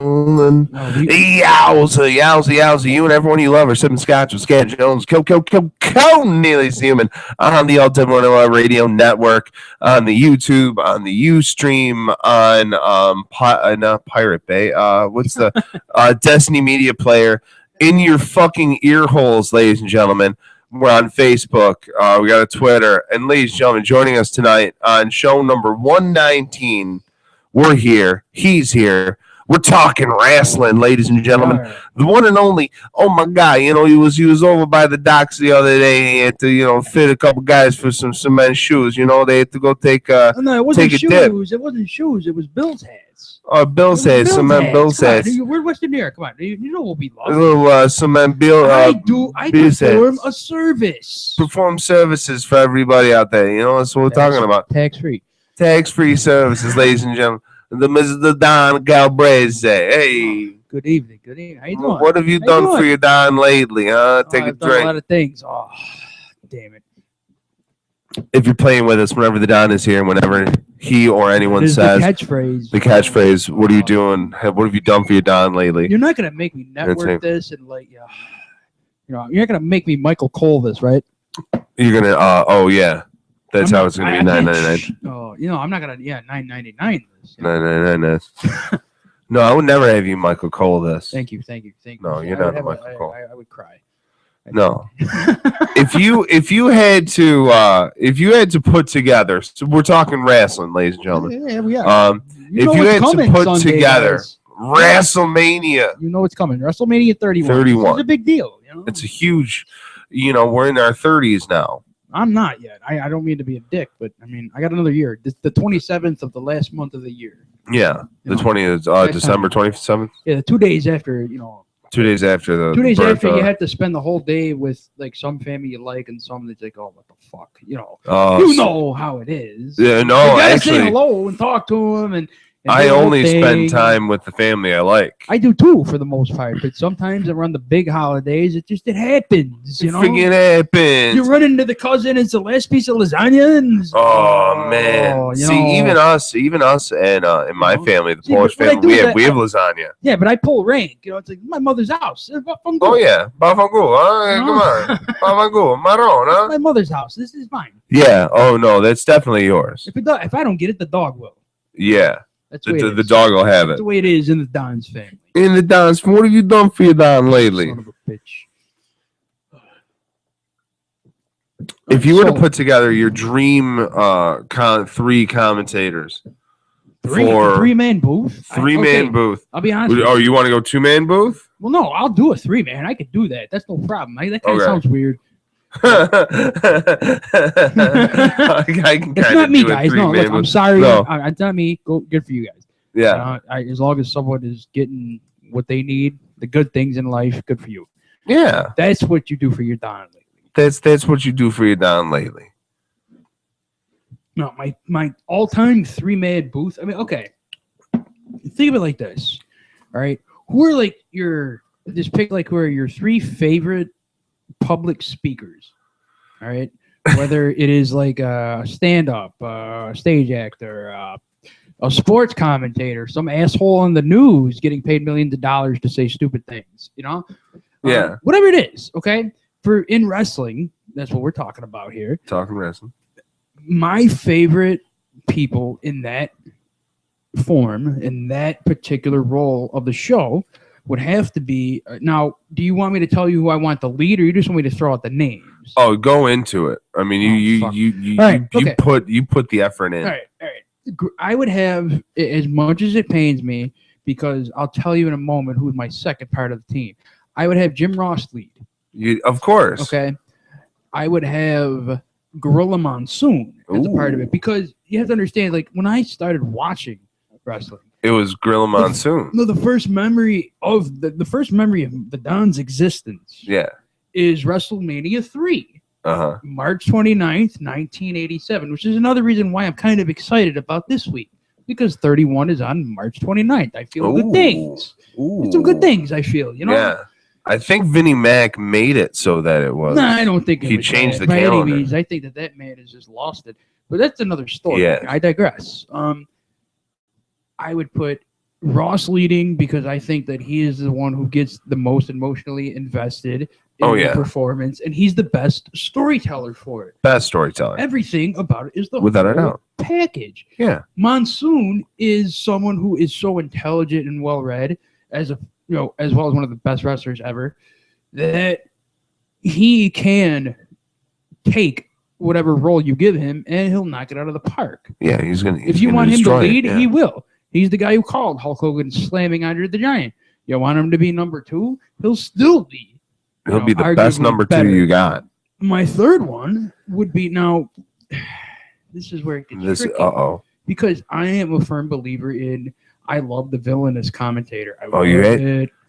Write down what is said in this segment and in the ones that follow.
Yowza, you and everyone you love are sipping Skotch with Skat Jones, Cornelius Human on the Ultimate Radio Network, on the YouTube, on the Ustream, on Pirate Bay. What's the Destiny Media Player in your fucking ear holes, ladies and gentlemen. We're on Facebook. We got a Twitter, and ladies and gentlemen, joining us tonight on show number 119. We're here. He's here. We're talking wrestling, ladies and gentlemen. The one and only. Oh my God! You know he was over by the docks the other day. He had to fit a couple guys for some men's shoes. You know they had to go take a it wasn't take shoes. A dip. It wasn't shoes. It was Bill's hats. Oh, Bill's hats. Some men Bill's hats. We're Western New York. Come on, you know we'll be lost. A little some men Bill. I perform a service. Perform services for everybody out there. You know that's what we're talking about. Tax-free services, ladies and gentlemen. The Mr. Don Galbraith. Hey. Good evening. How you doing? What have you done for your Don lately? Take a drink. Done a lot of things. Oh, damn it. If you're playing with us, whenever the Don is here, whenever he or anyone says the catchphrase. What are you doing? What have you done for your Don lately? You're not gonna make me network this and you're not gonna make me Michael Cole this, right? You're gonna. Oh yeah. That's how it's going to be $9.99. Oh, I'm not going to, $9.99. $9.99. No, I would never have you Michael Cole this. Thank you. No, you're not Michael Cole. I would cry. No. if you had to put together, so we're talking wrestling, ladies and gentlemen. Yeah, we are. If you had to put together WrestleMania. You know what's coming. WrestleMania 31. It's a big deal. It's a huge, we're in our 30s now. I'm not yet. I don't mean to be a dick, but I got another year. This the 27th of the last month of the year. Yeah, the 20th, December 27th. Yeah, 2 days after, 2 days after the. 2 days after you had to spend the whole day with some family you like and some that's like, oh, what the fuck, you know how it is. Yeah, no, you gotta actually, say hello and talk to them and I only spend time with the family I like. I do too, for the most part. But sometimes around the big holidays, it happens. Freaking happens. You run into the cousin. It's the last piece of lasagna. And, man. Even us, and in my family, the Polish family, we have lasagna. Yeah, but I pull rank. It's like my mother's house. Oh yeah, Bafangu. Come on, Bafangu, Maron. Huh? My mother's house. This is mine. Yeah. Oh no, that's definitely yours. If I don't get it, the dog will. Yeah. That's the dog will have it. That's the way it is in the Don's family. In the Don's, what have you done for your Don lately? Son of a bitch. If you were to put together your dream three commentators three-man booth? Three-man booth. I'll be honest. Oh, you want to go two-man booth? Well, no, I'll do a three-man. I could do that. That's no problem. That kind of sounds weird. I can it's not me, guys. No, look, I'm sorry. No. It's not me. Good for you guys. Yeah. As long as someone is getting what they need, the good things in life, good for you. Yeah. That's what you do for your Don lately. That's what you do for your Don lately. No, my all-time three-man booth. Okay. Think of it like this. All right. Who are who are your three favorite public speakers? All right, whether it is like a stand-up, stage actor, a sports commentator, some asshole on the news getting paid millions of dollars to say stupid things, yeah, whatever it is. Okay, in wrestling, that's what we're talking about here. Talking wrestling. My favorite people in that form, in that particular role of the show, would have to be now. Do you want me to tell you who I want the lead, or you just want me to throw out the names? Oh, go into it. I mean, you put the effort in. All right. I would have, as much as it pains me, because I'll tell you in a moment who's my second part of the team. I would have Jim Ross lead. Of course. Okay. I would have Gorilla Monsoon as a part of it, because you have to understand, like, when I started watching wrestling, it was Gorilla Monsoon. The first memory of the Don's existence. Yeah. Is WrestleMania 3. Uh-huh. March 29th, 1987, which is another reason why I'm kind of excited about this week, because 31 is on March 29th. I feel good things. It's some good things, I feel, Yeah. I think Vinnie Mac made it so that it was. No, I don't think he changed the calendar. Any means. I think that man has just lost it. But that's another story. Yeah. I digress. I would put Ross leading because I think that he is the one who gets the most emotionally invested in the performance, and he's the best storyteller for it. Best storyteller. Everything about it is the without a whole doubt package. Yeah. Monsoon is someone who is so intelligent and well read, as well as one of the best wrestlers ever, that he can take whatever role you give him and he'll knock it out of the park. Yeah, he's gonna. If you want him to lead, he will. He's the guy who called Hulk Hogan slamming Andre the Giant. You want him to be number 2? He'll still be. He'll be the best number 2 you got. My third one would be now. This is where it gets tricky. Because I am a firm believer in. I love the villainous commentator.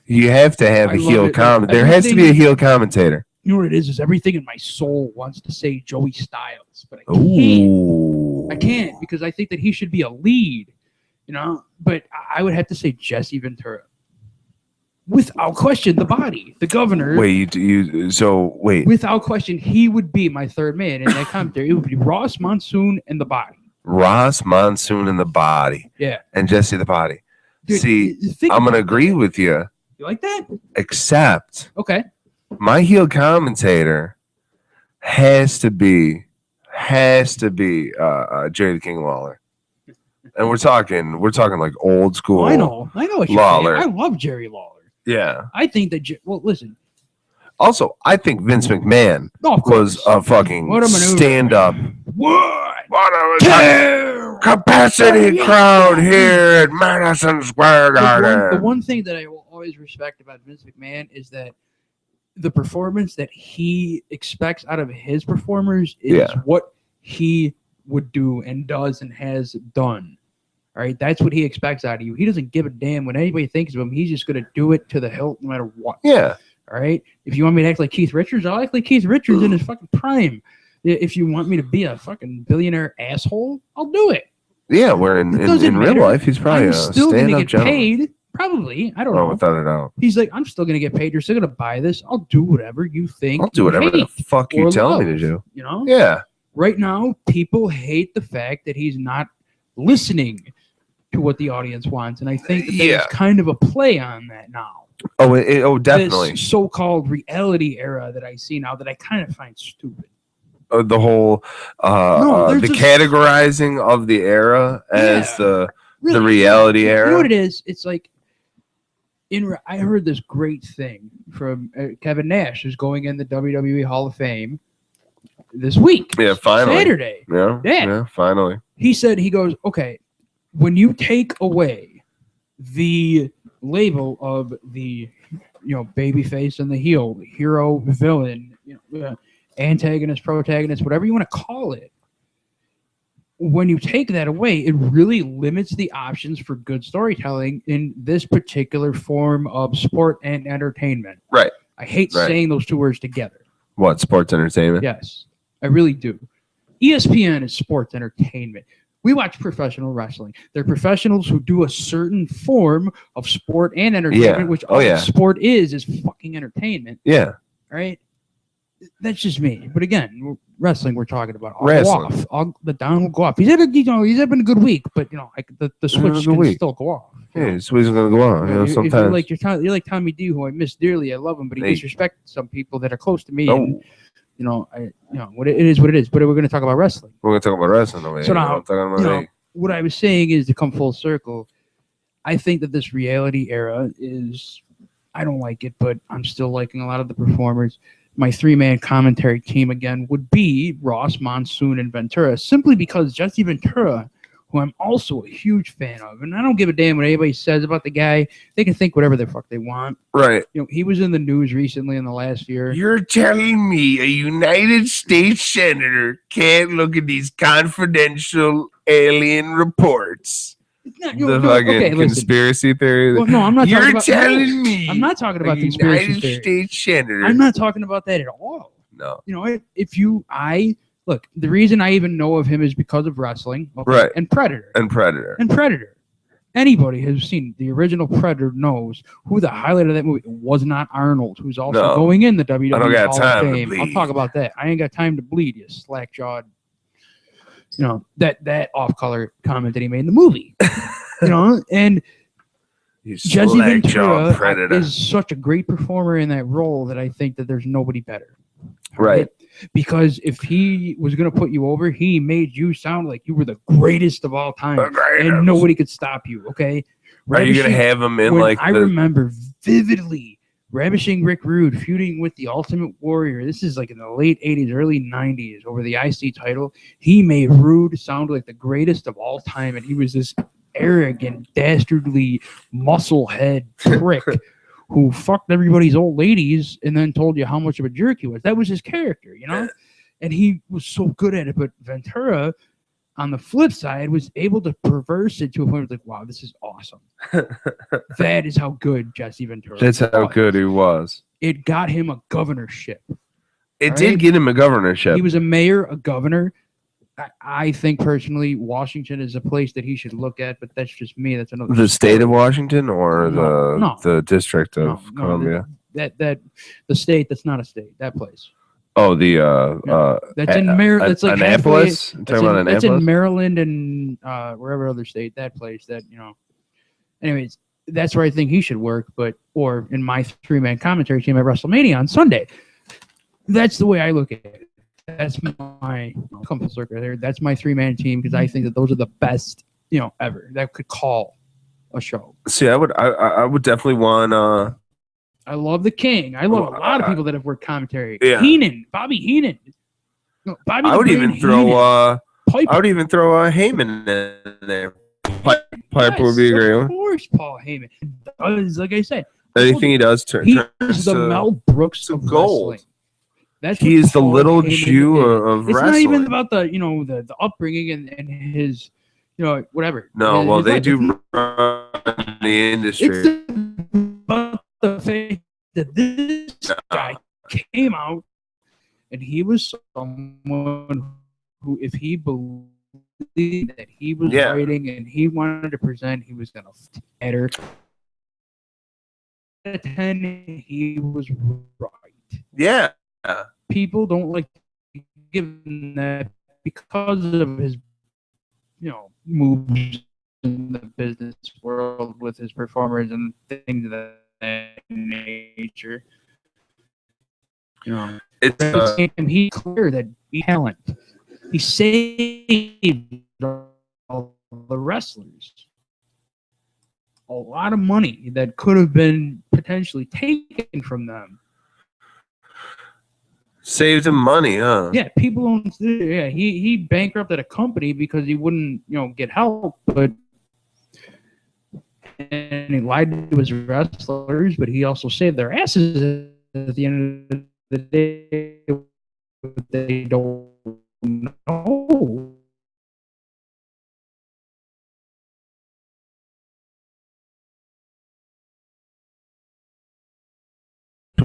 You have to have a heel commentator. There has to be a heel commentator. You know what it is everything in my soul wants to say Joey Styles, but I can't. I can't because I think that he should be a lead. But I would have to say Jesse Ventura. Without question, the body, the governor. Wait. Without question, he would be my third man in that commentary. It would be Ross, Monsoon, and the body. Ross, Monsoon, and the body. Yeah. And Jesse the body. Dude, see, I'm going to agree with you. You like that? Except. Okay. My heel commentator has to be Jerry the King Lawler. And we're talking like old school. I know what you're Lawler. saying. I love Jerry Lawler. Yeah. I think that listen. Also, I think Vince McMahon was a fucking stand-up. What a capacity crowd here at Madison Square Garden. The one thing that I will always respect about Vince McMahon is that the performance that he expects out of his performers is what he would do and does and has done. All right, that's what he expects out of you. He doesn't give a damn what anybody thinks of him. He's just going to do it to the hilt no matter what. Yeah. All right. If you want me to act like Keith Richards, I'll act like Keith Richards in his fucking prime. If you want me to be a fucking billionaire asshole, I'll do it. Yeah, where in real life, he's probably a still going to get gentleman. Paid. Probably. I don't know. Without a doubt. He's like, I'm still going to get paid. You're still going to buy this. I'll do whatever you think. I'll do whatever the fuck you tell me to do. Yeah. Right now, people hate the fact that he's not listening to what the audience wants. And I think that there's kind of a play on that now. Definitely. This so-called reality era that I see now that I kind of find stupid. The whole the categorizing of the era as the reality era. You know what it is? It's like I heard this great thing from Kevin Nash, who's going in the WWE Hall of Fame this week. Yeah, finally. Saturday. Yeah, finally. He said, he goes, okay, when you take away the label of the babyface and the heel, hero, villain, antagonist, protagonist, whatever you want to call it, when you take that away, it really limits the options for good storytelling in this particular form of sport and entertainment. Right. I hate saying those two words together. What, sports entertainment? Yes, I really do. ESPN is sports entertainment. We watch professional wrestling. They're professionals who do a certain form of sport and entertainment, which sport is fucking entertainment. Yeah. Right? That's just me. But again, wrestling we're talking about. The down will go off. He's having a good week, but the switch can still go off. Yeah, the switch is gonna go on. Sometimes you're like Tommy D, who I miss dearly. I love him, but he disrespects some people that are close to me. And, what it is. But we're going to talk about wrestling. We're going to talk about wrestling. So now, what I was saying is, to come full circle, I think that this reality era is, I don't like it, but I'm still liking a lot of the performers. My three-man commentary team, again, would be Ross, Monsoon, and Ventura, simply because Jesse Ventura, who I'm also a huge fan of, and I don't give a damn what anybody says about the guy. They can think whatever the fuck they want. Right. He was in the news recently in the last year. You're telling me a United States senator can't look at these confidential alien reports? Conspiracy theory. Well, no, I'm not. You're telling me. I'm not talking about conspiracy United theory. States senator. I'm not talking about that at all. No. Look, the reason I even know of him is because of wrestling, right? And Predator. Anybody who's seen the original Predator knows who the highlight of that movie was. Not Arnold, who's also going in the WWE Hall of Fame. I'll talk about that. I ain't got time to bleed, you slack-jawed. That off-color comment that he made in the movie. And Jesse Ventura Predator. is such a great performer in that role that I think that there's nobody better. Right. Because if he was going to put you over, he made you sound like you were the greatest of all time, and nobody could stop you. Okay. Are you going to have him in like? I remember vividly Ravishing Rick Rude feuding with the Ultimate Warrior. This is like in the late 80s, early 90s over the IC title. He made Rude sound like the greatest of all time, and he was this arrogant, dastardly, musclehead prick who fucked everybody's old ladies and then told you how much of a jerk he was. That was his character, you know? And he was so good at it. But Ventura, on the flip side, was able to perverse it to a point where it's like, wow, this is awesome. That is how good Jesse Ventura was. That's how good he was. It got him a governorship. It did get him a governorship. He was a mayor, a governor. I think Washington is a place that he should look at, but that's just me. That's another. The state of Washington or the District of Columbia? That the state that's not a state. That place. Oh, that's in Maryland. That's like Annapolis. That's in Maryland and wherever other state. That place. That Anyways, that's where I think he should work. Or in my 3-man commentary team at WrestleMania on Sunday. That's the way I look at it. That's my compass circle there. That's my 3-man team because I think that those are the best, ever that could call a show. See, I would definitely want. I love the King. I love a lot of people that have worked commentary. Yeah. Bobby Heenan. I would even throw. I would even throw Heyman in there. Piper would be a great one. Of course, Paul Heyman. Like I said, anything he does turns the Mel Brooks of gold. He is the little Jew of wrestling. It's not even about the upbringing and his whatever. No, they do run the industry. It's about the fact that this guy came out and he was someone who, if he believed that he was writing and he wanted to present, he was gonna better. At 10, he was right. Yeah. People don't like to give him that because of his, moves in the business world with his performers and things of that nature. He's clear that he's talent. He saved all the wrestlers a lot of money that could have been potentially taken from them. Saved him money, huh? Yeah, people don't. Yeah, he bankrupted a company because he wouldn't, get help. And he lied to his wrestlers, but he also saved their asses at the end of the day. They don't know.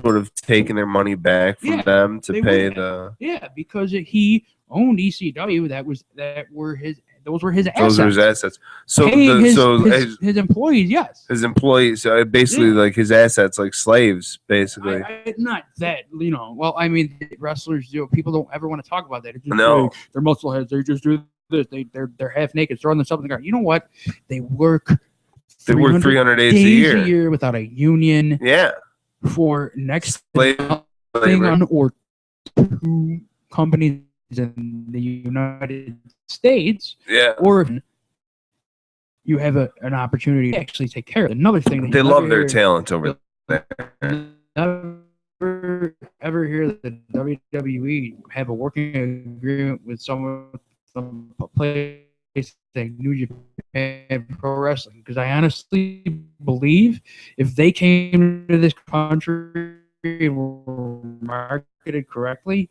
Sort of taking their money back from them to pay the because he owned ECW. Those were his assets. Those were his assets. So his employees, yes. His employees, basically like his assets, like slaves, basically. Not that, Well, I mean, wrestlers do. People don't ever want to talk about that. It's just no, they're muscleheads. They just do this. They're half naked, throwing themselves in the ground. You know what? They work. They work 300 days a year without a union. Yeah. For next thing on or 2 companies in the United States, or if you have an opportunity to actually take care of it. Another thing that they love their talent over there. Never ever hear the WWE have a working agreement with someone from a place like New Japan Pro Wrestling, because I honestly believe if they came to this country and were marketed correctly,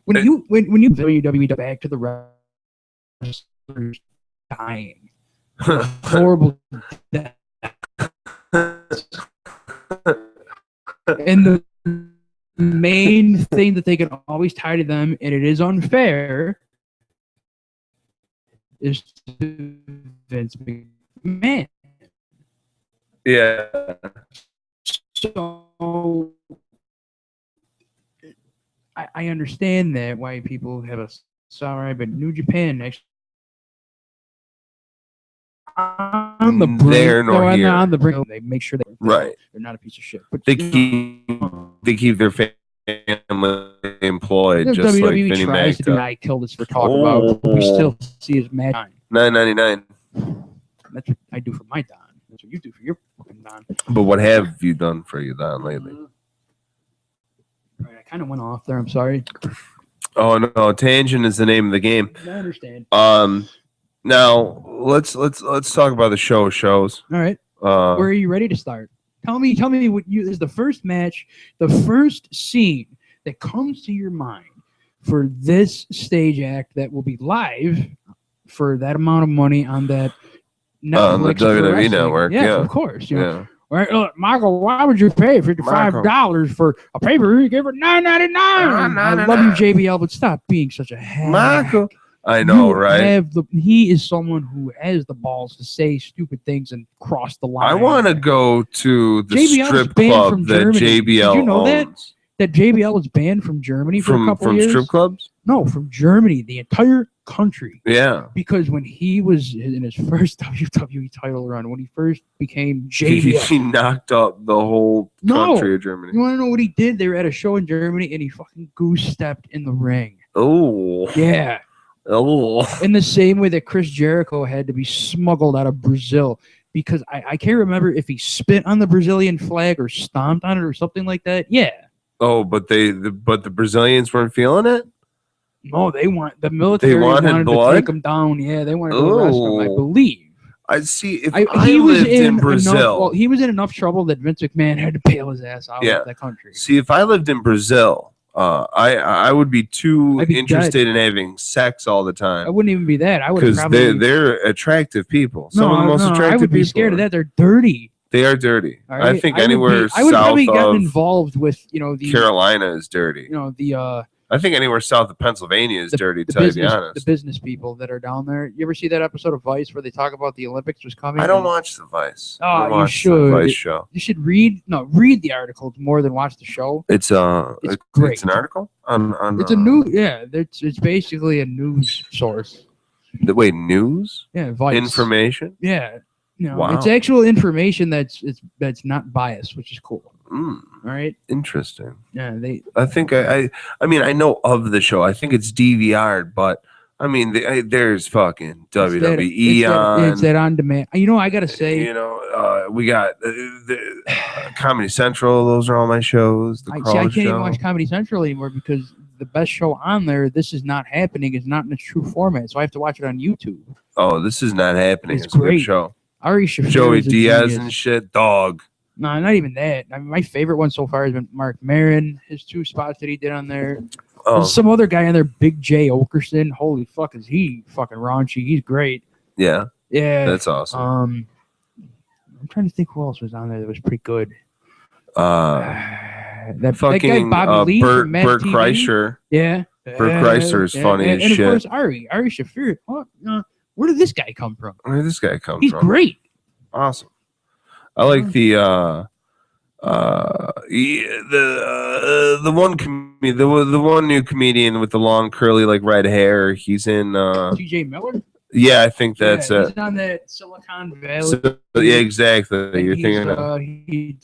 when you WWE back to the wrestlers dying, horrible death, and the main thing that they can always tie to them, and it is unfair, is to Vince McMahon. Yeah. So I understand that why people have a sorry, but New Japan actually on the brink. There nor here. On the brink. They make sure they're not a piece of shit. But they keep their family employed, just WWE like Vinny tries Mac. to do I killed us for talk about. We still see his match. $9.99. That's what I do for my Don. That's what you do for your fucking Don. But what have you done for your Don lately? All right, I kind of went off there. I'm sorry. Oh no, tangent is the name of the game. I understand. Now let's talk about the shows. All right. Where are you ready to start? Tell me what is the first match, the first scene that comes to your mind for this stage act that will be live for that amount of money on that Netflix the WWE network. Yes, yeah, of course. You know. All right, look, Michael, why would you pay $55 for a paper? You give it $9.99. I love you, JBL, but stop being such a hack. Michael. I know, right? He is someone who has the balls to say stupid things and cross the line. I want to go to the JBL strip club that JBL Did you know owns. That JBL was banned from Germany for a couple years? From strip clubs? No, from Germany, the entire country. Yeah. Because when he was in his first WWE title run, when he first became JBL, he knocked up the whole country of Germany. You want to know what he did? They were at a show in Germany, and he fucking goose-stepped in the ring. Oh. Yeah. Oh. In the same way that Chris Jericho had to be smuggled out of Brazil. Because I can't remember if he spit on the Brazilian flag or stomped on it or something like that. Yeah. Oh, but the Brazilians weren't feeling it? No, the military wanted blood? to take him down. Yeah, they wanted to arrest him, I believe. I see. If he lived in Brazil, he was in enough trouble that Vince McMahon had to bail his ass out of that country. See, if I lived in Brazil, I would be interested in having sex all the time. I wouldn't even be that. I would because they're attractive people. Some of the most attractive people. I would be scared of that. They're dirty. They are dirty. Right? I think anywhere south I would probably get involved with the Carolina is dirty. I think anywhere south of Pennsylvania is dirty, to be honest. The business people that are down there. You ever see that episode of Vice where they talk about the Olympics was coming? I don't watch the Vice. Oh, you should. The Vice show. You should read the articles more than watch the show. It's great. It's an article on it's a new it's basically a news source. Wait, news? Yeah, Vice. Information? Yeah. Wow. It's actual information that's not biased, which is cool. All right. Interesting. Yeah, I think I mean I know of the show. I think it's DVR'd, but I mean there's fucking WWE on. It's that on demand. I gotta say. We got the Comedy Central. Those are all my shows. I can't even watch Comedy Central anymore because the best show on there, This Is Not Happening, is not in its true format. So I have to watch it on YouTube. Oh, This Is Not Happening. It's great. A good show. Ari Shaffir Joey Diaz and shit, dog. No, not even that. I mean, my favorite one so far has been Mark Maron, his 2 spots that he did on there. There's some other guy on there, Big J Okerson. Holy fuck, is he fucking raunchy? He's great. Yeah. Yeah. That's awesome. I'm trying to think who else was on there that was pretty good. That guy Bobby Lee Bert from Mad TV. Kreischer. Yeah. Bert Kreischer is funny as shit. And of course, Ari Shaffir. Where did this guy come from? He's He's great. Awesome. I like the one new comedian with the long curly red hair. He's in TJ Miller. Yeah, I think that's it. He's on that Silicon Valley. Yeah, exactly. And you're thinking of. He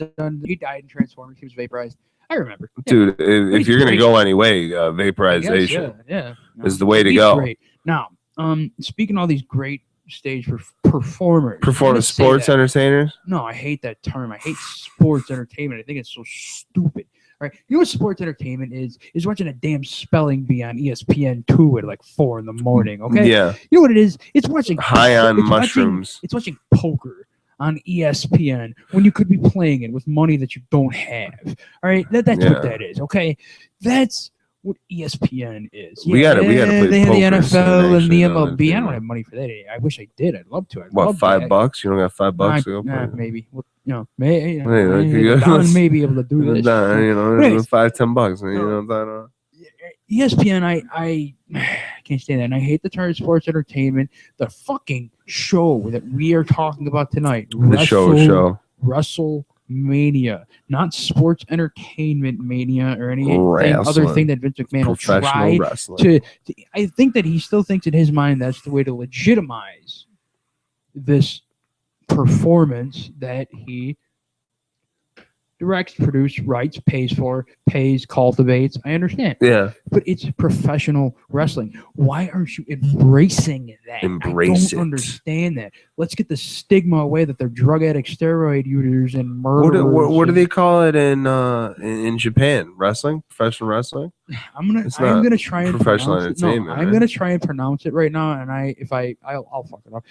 died in Transformers. He was vaporized. I remember. Dude, if you're gonna go anyway, vaporization is the way to go. Great. Now, speaking of all these great stage performers. Sports entertainers? No, I hate that term. I hate sports entertainment. I think it's so stupid. All right. You know what sports entertainment is? Is watching a damn spelling bee on ESPN2 at 4 in the morning. Okay. Yeah. You know what it is? It's watching high on mushrooms. It's watching poker on ESPN when you could be playing it with money that you don't have. All right. That's what that is. Okay. That's what ESPN is. We gotta play they have the NFL and the actually, MLB. I don't have money for that. I wish I did. I'd love to. What, $5? You don't got $5 to go play? Maybe. Well, Don may be able to do this. $5-10. ESPN, I can't stand that. And I hate the term sports entertainment. The fucking show that we are talking about tonight. The show. WrestleMania, not sports entertainment mania or any other thing that Vince McMahon will try to. I think that he still thinks in his mind that's the way to legitimize this performance that he directs, produces, writes, pays, cultivates. I understand. Yeah. But it's professional wrestling. Why aren't you embracing that? Embrace I don't it. understand that. Let's get the stigma away that they're drug addicts, steroid users, and murderers. What do they call it in Japan? Wrestling? Professional wrestling? I'm gonna try and professional pronounce it. No, entertainment. I'm gonna try and pronounce it right now, and I'll fuck it up.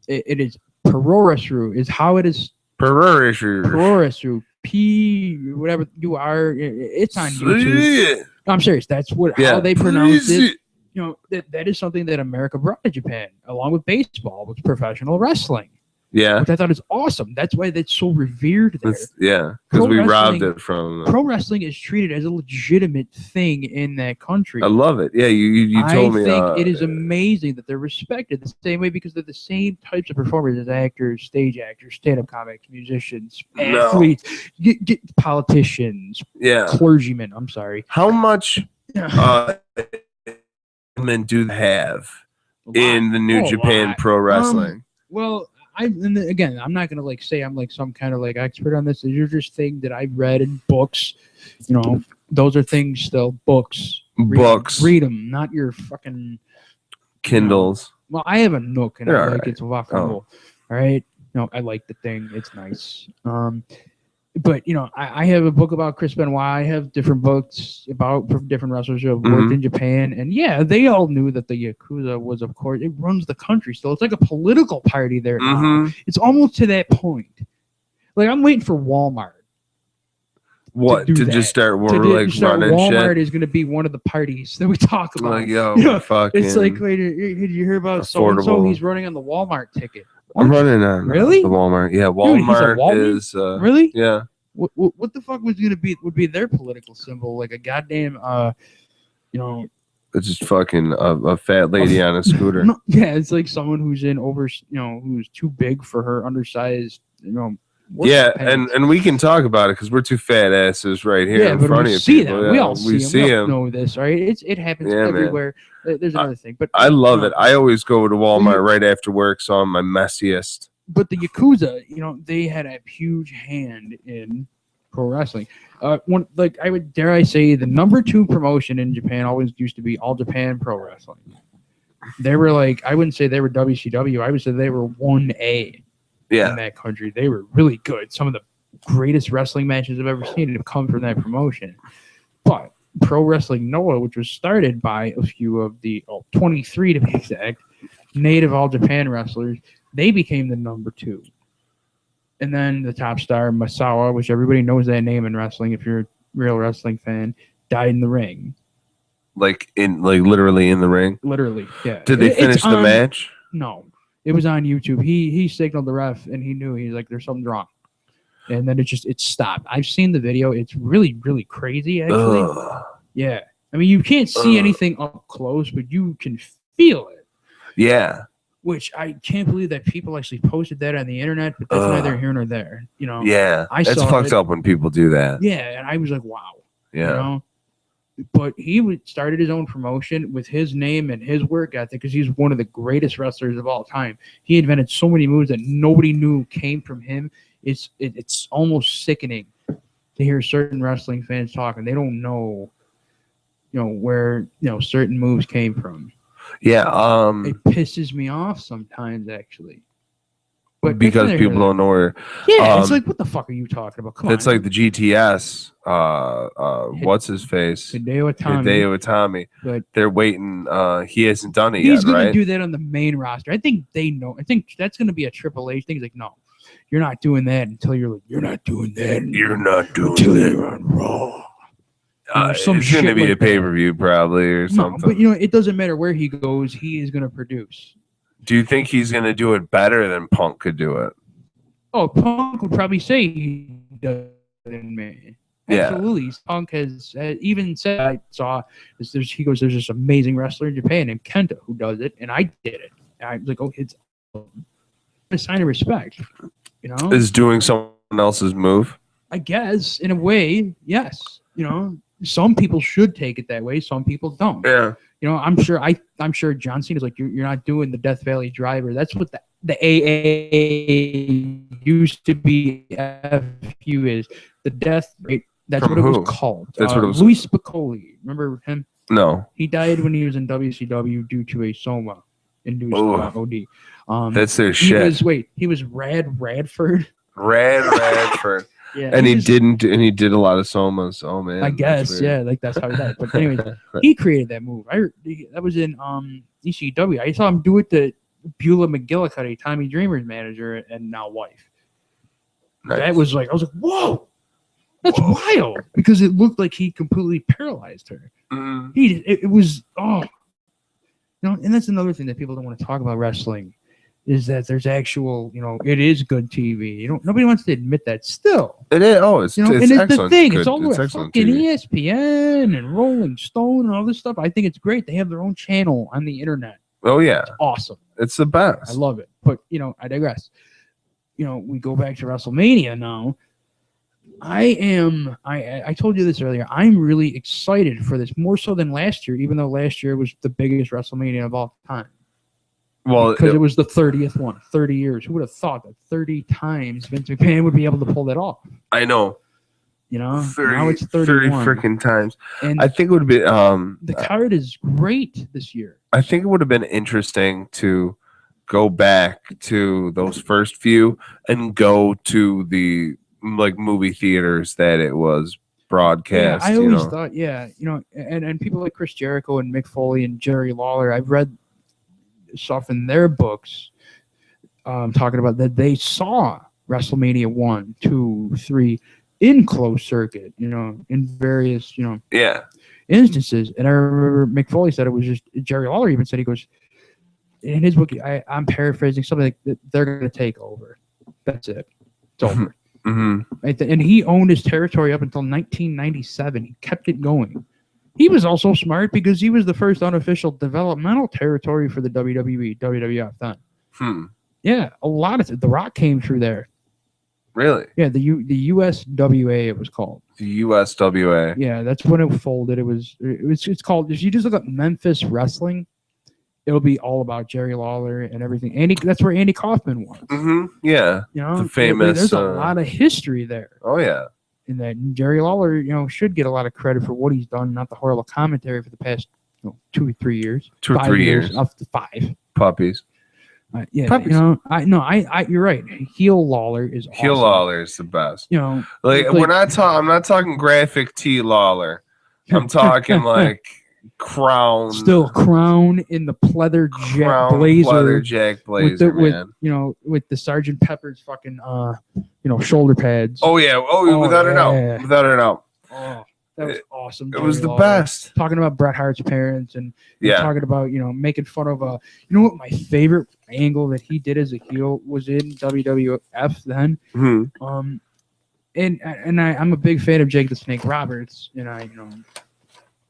It is Puroresu is how it is. Puroresu. P whatever you are. It's on YouTube. I'm serious. That's how they pronounce it. You know, that is something that America brought to Japan, along with baseball, with professional wrestling. Yeah. Which I thought is awesome. That's why that's so revered there. Because we robbed it from... Pro wrestling is treated as a legitimate thing in that country. I love it. Yeah, you told me. I think it is amazing that they're respected the same way because they're the same types of performers as actors, stage actors, stand-up comics, musicians, athletes, politicians, clergymen. I'm sorry. How much men do they have in the New Japan Pro Wrestling? Well... again, I'm not gonna say I'm some kind of expert on this. These are just things that I've read in books. You know, those are things still books. Read them, not your fucking Kindles. Well, I have a Nook and I like it to walk on. All right, I like the thing. It's nice. But I have a book about Chris Benoit. I have different books about different wrestlers who have worked in Japan, and they all knew that the Yakuza was, of course, it runs the country still. It's like a political party there now. It's almost to that point. I'm waiting for Walmart. To just start running Walmart shit. is going to be one of the parties that we talk about. It's like, wait, did you hear about so and so? He's running on the Walmart ticket. I'm running on the Walmart. Yeah, Walmart is really. Yeah. What the fuck would be their political symbol? Like a goddamn It's just fucking a fat lady on a scooter. It's like someone who's who's too big for her undersized and we can talk about it because we're two fat asses right here in front of people. Them. We all see them. We all know this, right? It happens everywhere. Man. There's another thing, but I love it. I always go to Walmart right after work, so I'm my messiest. But the Yakuza, they had a huge hand in pro wrestling. I would dare I say the number 2 promotion in Japan always used to be All Japan Pro Wrestling. They were I wouldn't say they were WCW. I would say they were 1A. In that country. They were really good. Some of the greatest wrestling matches I've ever seen have come from that promotion. But Pro Wrestling Noah, which was started by a few of the 23 to be exact, native All Japan wrestlers, they became the number 2. And then the top star, Masawa, which everybody knows that name in wrestling if you're a real wrestling fan, died in the ring. Literally in the ring? Literally, yeah. Did they finish the match? No. It was on YouTube. He signaled the ref, and he knew. He's like, "There's something wrong," and then it stopped. I've seen the video. It's really, really crazy, actually. Yeah, I mean, you can't see anything up close, but you can feel it. Yeah. Which I can't believe that people actually posted that on the internet, but that's neither here nor there. Yeah, it's fucked up when people do that. Yeah, and I was like, "Wow." Yeah. But he started his own promotion with his name and his work ethic because he's one of the greatest wrestlers of all time. He invented so many moves that nobody knew came from him. It's almost sickening to hear certain wrestling fans talk, and they don't know, where certain moves came from. Yeah, it pisses me off sometimes, actually. But because people don't know where. Yeah, it's like, what the fuck are you talking about? Come on. It's like the GTS. What's his face? Hideo Itami. But they're waiting. He hasn't done it yet, right? He's going to do that on the main roster. I think they know. I think that's going to be a Triple H thing. He's like, no, you're not doing that until you're not doing that. You're not doing until that. You're on Raw. It's going to be a pay-per-view probably or something. But it doesn't matter where he goes. He is going to produce. Do you think he's going to do it better than Punk could do it? Oh, Punk would probably say he does than me. Yeah. Absolutely. Punk has even said, I saw this. He goes, there's this amazing wrestler in Japan named Kenta who does it, and I did it. And I was like, it's a sign of respect. Is doing someone else's move? I guess, in a way, yes. Some people should take it that way. Some people don't. Yeah. I'm sure John Cena's like, you're not doing the Death Valley Driver. That's what the the AA used to be FU is the death rate. That's From what it who? was called. That's what it was. Louis Spicoli. Remember him? No. He died when he was in WCW due to a soma-induced OD. That's their He shit. was Radford. Radford. Yeah, And he did a lot of somas. Oh man. I guess, yeah, like that's how he died. But anyway, he created that move. That was in ECW. I saw him do it to Beulah McGillicuddy, Tommy Dreamer's manager and now wife. Nice. That was like, I was like, whoa, that's wild, because it looked like he completely paralyzed her. Mm. It was and that's another thing that people don't want to talk about wrestling, is that there's actual, it is good TV. Nobody wants to admit that still. It is. Oh, it's and it's excellent. the thing. Good. It's all over excellent fucking TV. ESPN and Rolling Stone and all this stuff. I think it's great. They have their own channel on the internet. Oh yeah, it's awesome. It's the best. I love it. But I digress. We go back to WrestleMania now. I told you this earlier. I'm really excited for this, more so than last year, even though last year was the biggest WrestleMania of all time. Well, because it was the 30th one, 30 years. Who would have thought that 30 times Vince McMahon would be able to pull that off? I know. 30, now it's 31. 30 freaking times. And I think it would be the card is great this year. I think it would have been interesting to go back to those first few and go to the movie theaters that it was broadcast. I always thought, and people like Chris Jericho and Mick Foley and Jerry Lawler, I've read stuff in their books talking about that they saw WrestleMania 1, 2, 3 in closed circuit, in various, instances. And I remember Mick Foley said it was just, Jerry Lawler even said, he goes, in his book, I'm paraphrasing something like that, they're going to take over. That's it. It's over. Mm-hmm. And he owned his territory up until 1997. He kept it going. He was also smart because he was the first unofficial developmental territory for the WWE, WWF then. Yeah, a lot of The Rock came through there. Really? Yeah, the USWA it was called. The USWA. Yeah, that's when it folded. It's called, if you just look up Memphis Wrestling, it'll be all about Jerry Lawler and everything. That's where Andy Kaufman was. Mm-hmm. Yeah. The famous. There's a lot of history there. Oh yeah. And that Jerry Lawler, should get a lot of credit for what he's done, not the horrible commentary for the past 2 or 3 years. 2 or 3 years. Up to 5. Puppies. Yeah, Puppies. you're right. Heel Lawler is awesome. Heel Lawler is the best. I'm not talking graphic T Lawler. I'm talking like crown. Still crown in the pleather jack blazer. With the Sergeant Pepper's fucking shoulder pads. Oh yeah. Without a doubt. Oh, that was awesome. It was the best. Talking about Bret Hart's parents and talking about making fun of what my favorite angle that he did as a heel was in WWF then. Mm-hmm. And I'm a big fan of Jake the Snake Roberts, and I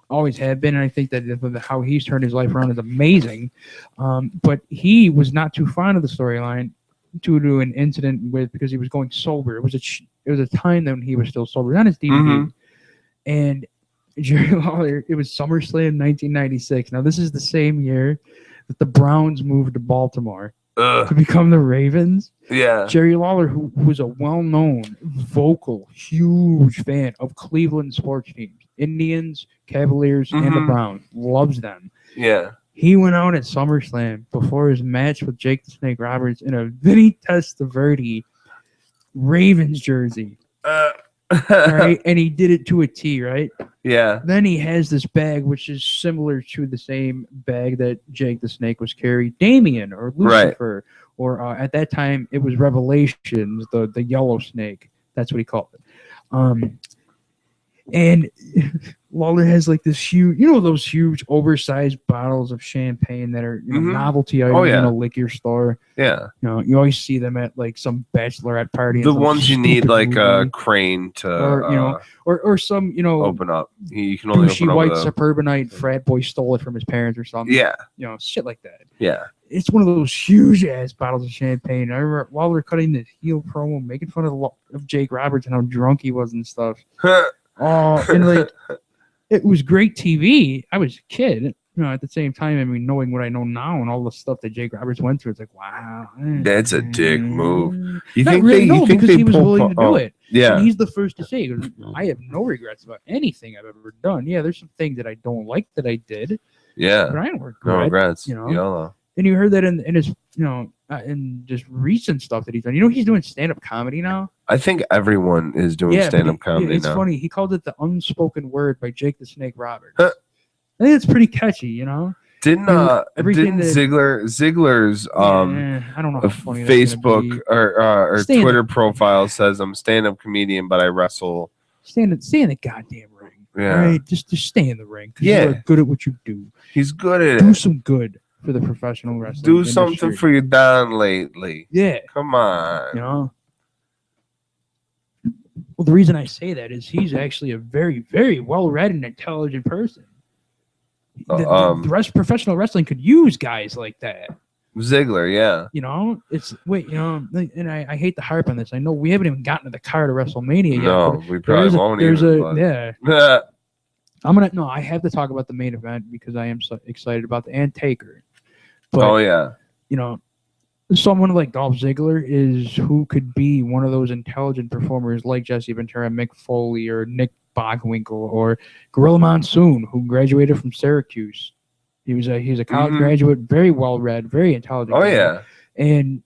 always have been, and I think that how he's turned his life around is amazing. But he was not too fond of the storyline due to an incident because he was going sober. It was a time when he was still sober on his DVD. Mm-hmm. And Jerry Lawler, it was SummerSlam 1996. Now this is the same year that the Browns moved to Baltimore to become the Ravens. Yeah. Jerry Lawler, who was a well-known, vocal, huge fan of Cleveland sports teams, Indians, Cavaliers, and the Browns, loves them. Yeah. He went out at SummerSlam before his match with Jake the Snake Roberts in a Vinny Testaverde Ravens jersey. Right? And he did it to a T, right? Yeah. Then he has this bag, which is similar to the same bag that Jake the Snake was carrying, Damien or Lucifer, or at that time it was Revelations, the yellow snake. That's what he called it. And Lawler has like this huge, those huge oversized bottles of champagne that are novelty items in a liquor store. Yeah. You always see them at like some bachelorette party. The ones you need like a crane to, or some, open up. You can only open up white suburbanite frat boy stole it from his parents or something. Yeah. Shit like that. Yeah. It's one of those huge ass bottles of champagne. I remember while we were cutting this heel promo, making fun of Jake Roberts and how drunk he was and stuff. And like, it was great TV. I was a kid, at the same time, I mean, knowing what I know now and all the stuff that Jake Roberts went through, it's like, wow, that's a dick move. You Not think really, they? no, You think because they he was pull? willing to do it. Yeah, And he's the first to say, I have no regrets about anything I've ever done. Yeah, there's some things that I don't like that I did. yeah. But I don't regret. No regrets. YOLO. And you heard that in his, in just recent stuff that he's done. He's doing stand-up comedy now. I think everyone is doing stand-up comedy it's now. funny. He called it the unspoken word by Jake the Snake Roberts. Huh. I think it's pretty catchy, Didn't Ziggler's I don't know how funny Facebook or Twitter profile says I'm stand-up comedian, but I wrestle. Stay in the goddamn ring. Yeah. Right? Just stay in the ring because you're good at what you do. He's good at it. Do some good for the professional wrestling. Do something for your Don lately. Yeah. Come on. Well, the reason I say that is he's actually a very, very well-read and intelligent person. The rest professional wrestling could use guys like that. Ziggler, yeah. And I hate to harp on this. I know we haven't even gotten to the card of WrestleMania yet. No, we probably won't even. Yeah. I have to talk about the main event because I am so excited about the Taker. But, someone like Dolph Ziggler is who could be one of those intelligent performers like Jesse Ventura, Mick Foley, or Nick Bockwinkel, or Gorilla Monsoon, who graduated from Syracuse. He's a college graduate, very well read, very intelligent. Yeah. And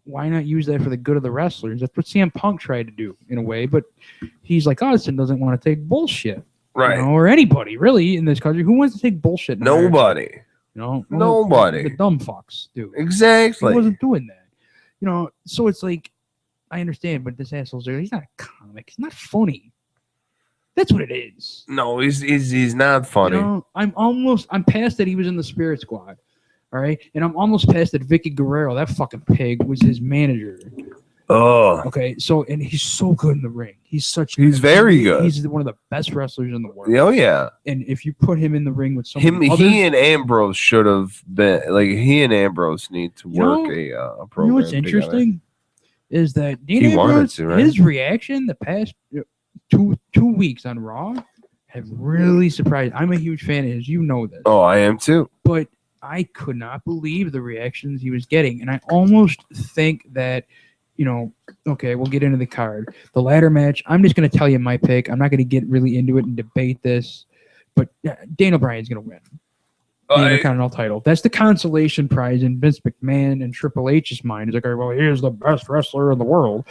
why not use that for the good of the wrestlers? That's what CM Punk tried to do in a way, but he's like Austin doesn't want to take bullshit, right? Or anybody really in this country who wants to take bullshit. Nobody. Nobody. The dumb fucks do. Exactly. He wasn't doing that. So it's like, I understand, but this asshole's he's not a comic. He's not funny. That's what it is. No, he's not funny. I'm past that he was in the Spirit Squad. All right. And I'm almost past that Vicky Guerrero, that fucking pig, was his manager. Oh. Okay. So, and he's so good in the ring. He's very good. He's one of the best wrestlers in the world. Oh, yeah. And if you put him in the ring with someone he and Ambrose should have been, he and Ambrose need to work a program. What's interesting is that Dean he Ambrose, wanted to, right? His reaction the past two weeks on Raw have really surprised. I'm a huge fan of his. You know this. Oh, I am too. But I could not believe the reactions he was getting. And I almost think that, okay, we'll get into the card. The ladder match, I'm just going to tell you my pick. I'm not going to get really into it and debate this. But Daniel Bryan's going to win the Intercontinental title. That's the consolation prize in Vince McMahon and Triple H's mind. He's like, well, here's the best wrestler in the world.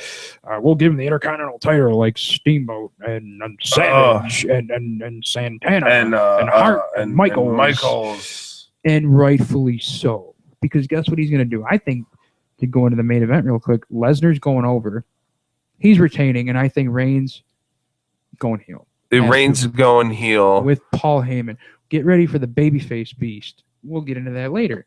We'll give him the Intercontinental title like Steamboat and Savage and Santana and Hart and Michaels. And rightfully so. Because guess what he's going to do? I think, to go into the main event real quick, Lesnar's going over. He's retaining, and I think Reigns going heel. Reigns going heel. With Paul Heyman. Get ready for the babyface beast. We'll get into that later.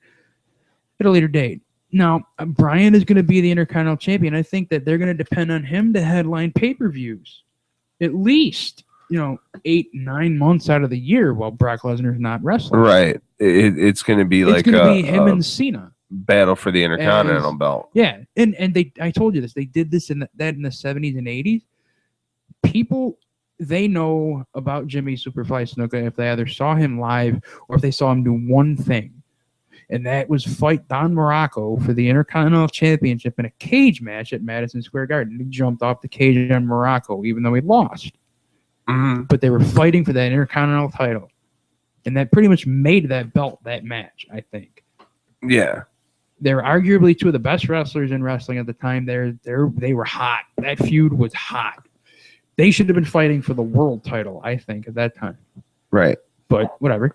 At a later date. Now, Bryan is going to be the Intercontinental Champion. I think that they're going to depend on him to headline pay-per-views. At least, 8-9 months out of the year while Brock Lesnar's not wrestling. Right. It's going to be it's going to be him and Cena. Battle for the Intercontinental belt. Yeah. And I told you this. They did this in the 70s and 80s. People... They know about Jimmy Superfly Snuka if they either saw him live or if they saw him do one thing. And that was fight Don Morocco for the Intercontinental Championship in a cage match at Madison Square Garden. He jumped off the cage on Morocco, even though he lost. Mm-hmm. But they were fighting for that Intercontinental title. And that pretty much made that belt that match, I think. Yeah. They're arguably two of the best wrestlers in wrestling at the time. They were hot. That feud was hot. They should have been fighting for the world title, I think, at that time. Right. But whatever.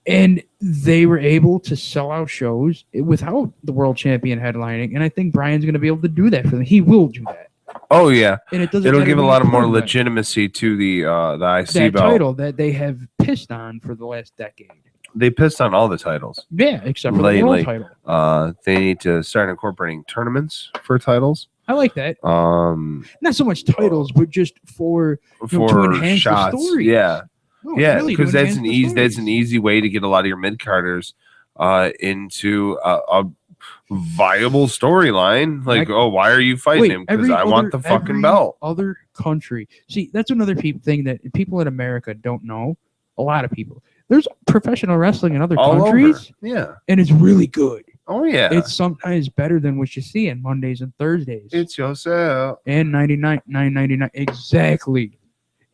And they were able to sell out shows without the world champion headlining. And I think Bryan's going to be able to do that for them. He will do that. Oh, yeah. And it'll give a lot of more legitimacy to the IC belt. Title that they have pissed on for the last decade. They pissed on all the titles. Yeah, except for the world title. They need to start incorporating tournaments for titles. I like that. Not so much titles, but just to enhance shots. The story. Yeah, no, yeah, really, because that's an easy way to get a lot of your mid carders into a viable storyline. Like, why are you fighting him? Because I want the fucking belt. Other country. See, that's another thing that people in America don't know. A lot of people. There's professional wrestling in other All countries, over. Yeah. and it's really good. Oh yeah. It's sometimes better than what you see on Mondays and Thursdays. It's yourself. And $9.99.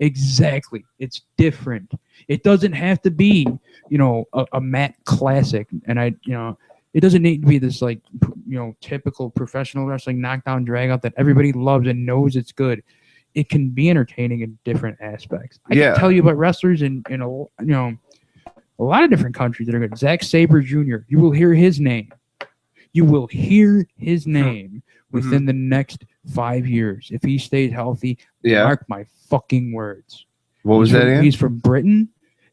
Exactly. It's different. It doesn't have to be, a mat classic. And it doesn't need to be this like, typical professional wrestling knockdown drag out that everybody loves and knows it's good. It can be entertaining in different aspects. I can tell you about wrestlers in a lot of different countries that are good. Zack Sabre Jr. You will hear his name. Within the next 5 years if he stays healthy. Yeah. Mark my fucking words. What was that again? He's from Britain.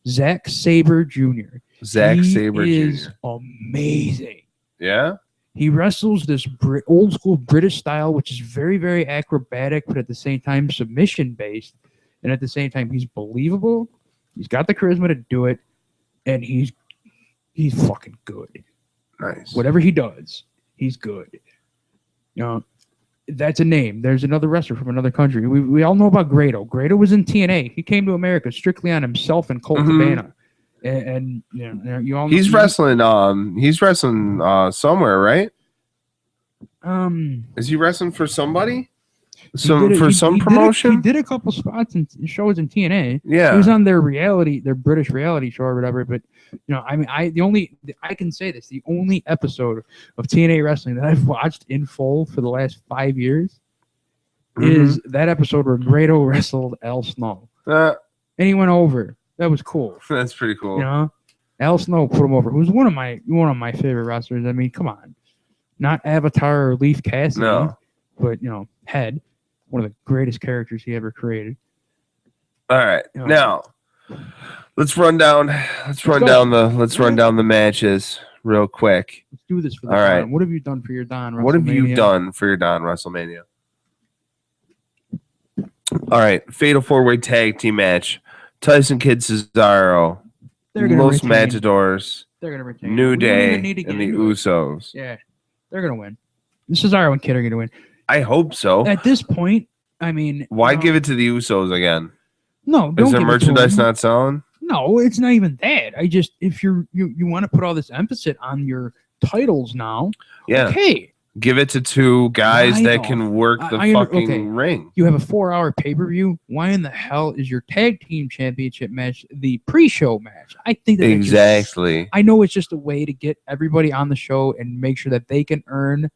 Zack Sabre Jr. Zack Sabre Jr. is amazing. Yeah. He wrestles this old school British style, which is very, very acrobatic, but at the same time submission based. And at the same time, he's believable. He's got the charisma to do it, and he's fucking good. Nice. Whatever he does, he's good. That's a name. There's another wrestler from another country. We all know about Grado. Grado was in TNA. He came to America strictly on himself and Colt Cabana. And you all know he's wrestling. He's wrestling somewhere, right? Is he wrestling for somebody? Some promotion? He did a couple spots and shows in TNA. Yeah, he was on their British reality show or whatever. But I can say this: the only episode of TNA wrestling that I've watched in full for the last 5 years is that episode where Grado wrestled Al Snow, and he went over. That was cool. That's pretty cool. Al Snow put him over. Who's one of my favorite wrestlers. I mean, come on, not Avatar or Leaf Cassidy, but Head. One of the greatest characters he ever created. All right, now let's run down the matches real quick. Let's do this for the All Don. right. What have you done for your Don WrestleMania? What have you done for your Don WrestleMania? All right, Fatal 4-Way Tag Team match: Tyson Kidd, Cesaro, Los Matadors, they're gonna retain. New Day, and the Usos. Yeah, they're gonna win. Cesaro and Kidd are gonna win. I hope so. At this point, I mean, why give it to the Usos again? No, don't is their give merchandise it to them. not selling? No, it's not even that. I just if you want to put all this emphasis on your titles now, okay, give it to two guys that can work the fucking ring. You have a 4-hour pay-per-view. Why in the hell is your tag team championship match the pre-show match? I think that exactly. I know it's just a way to get everybody on the show and make sure that they can earn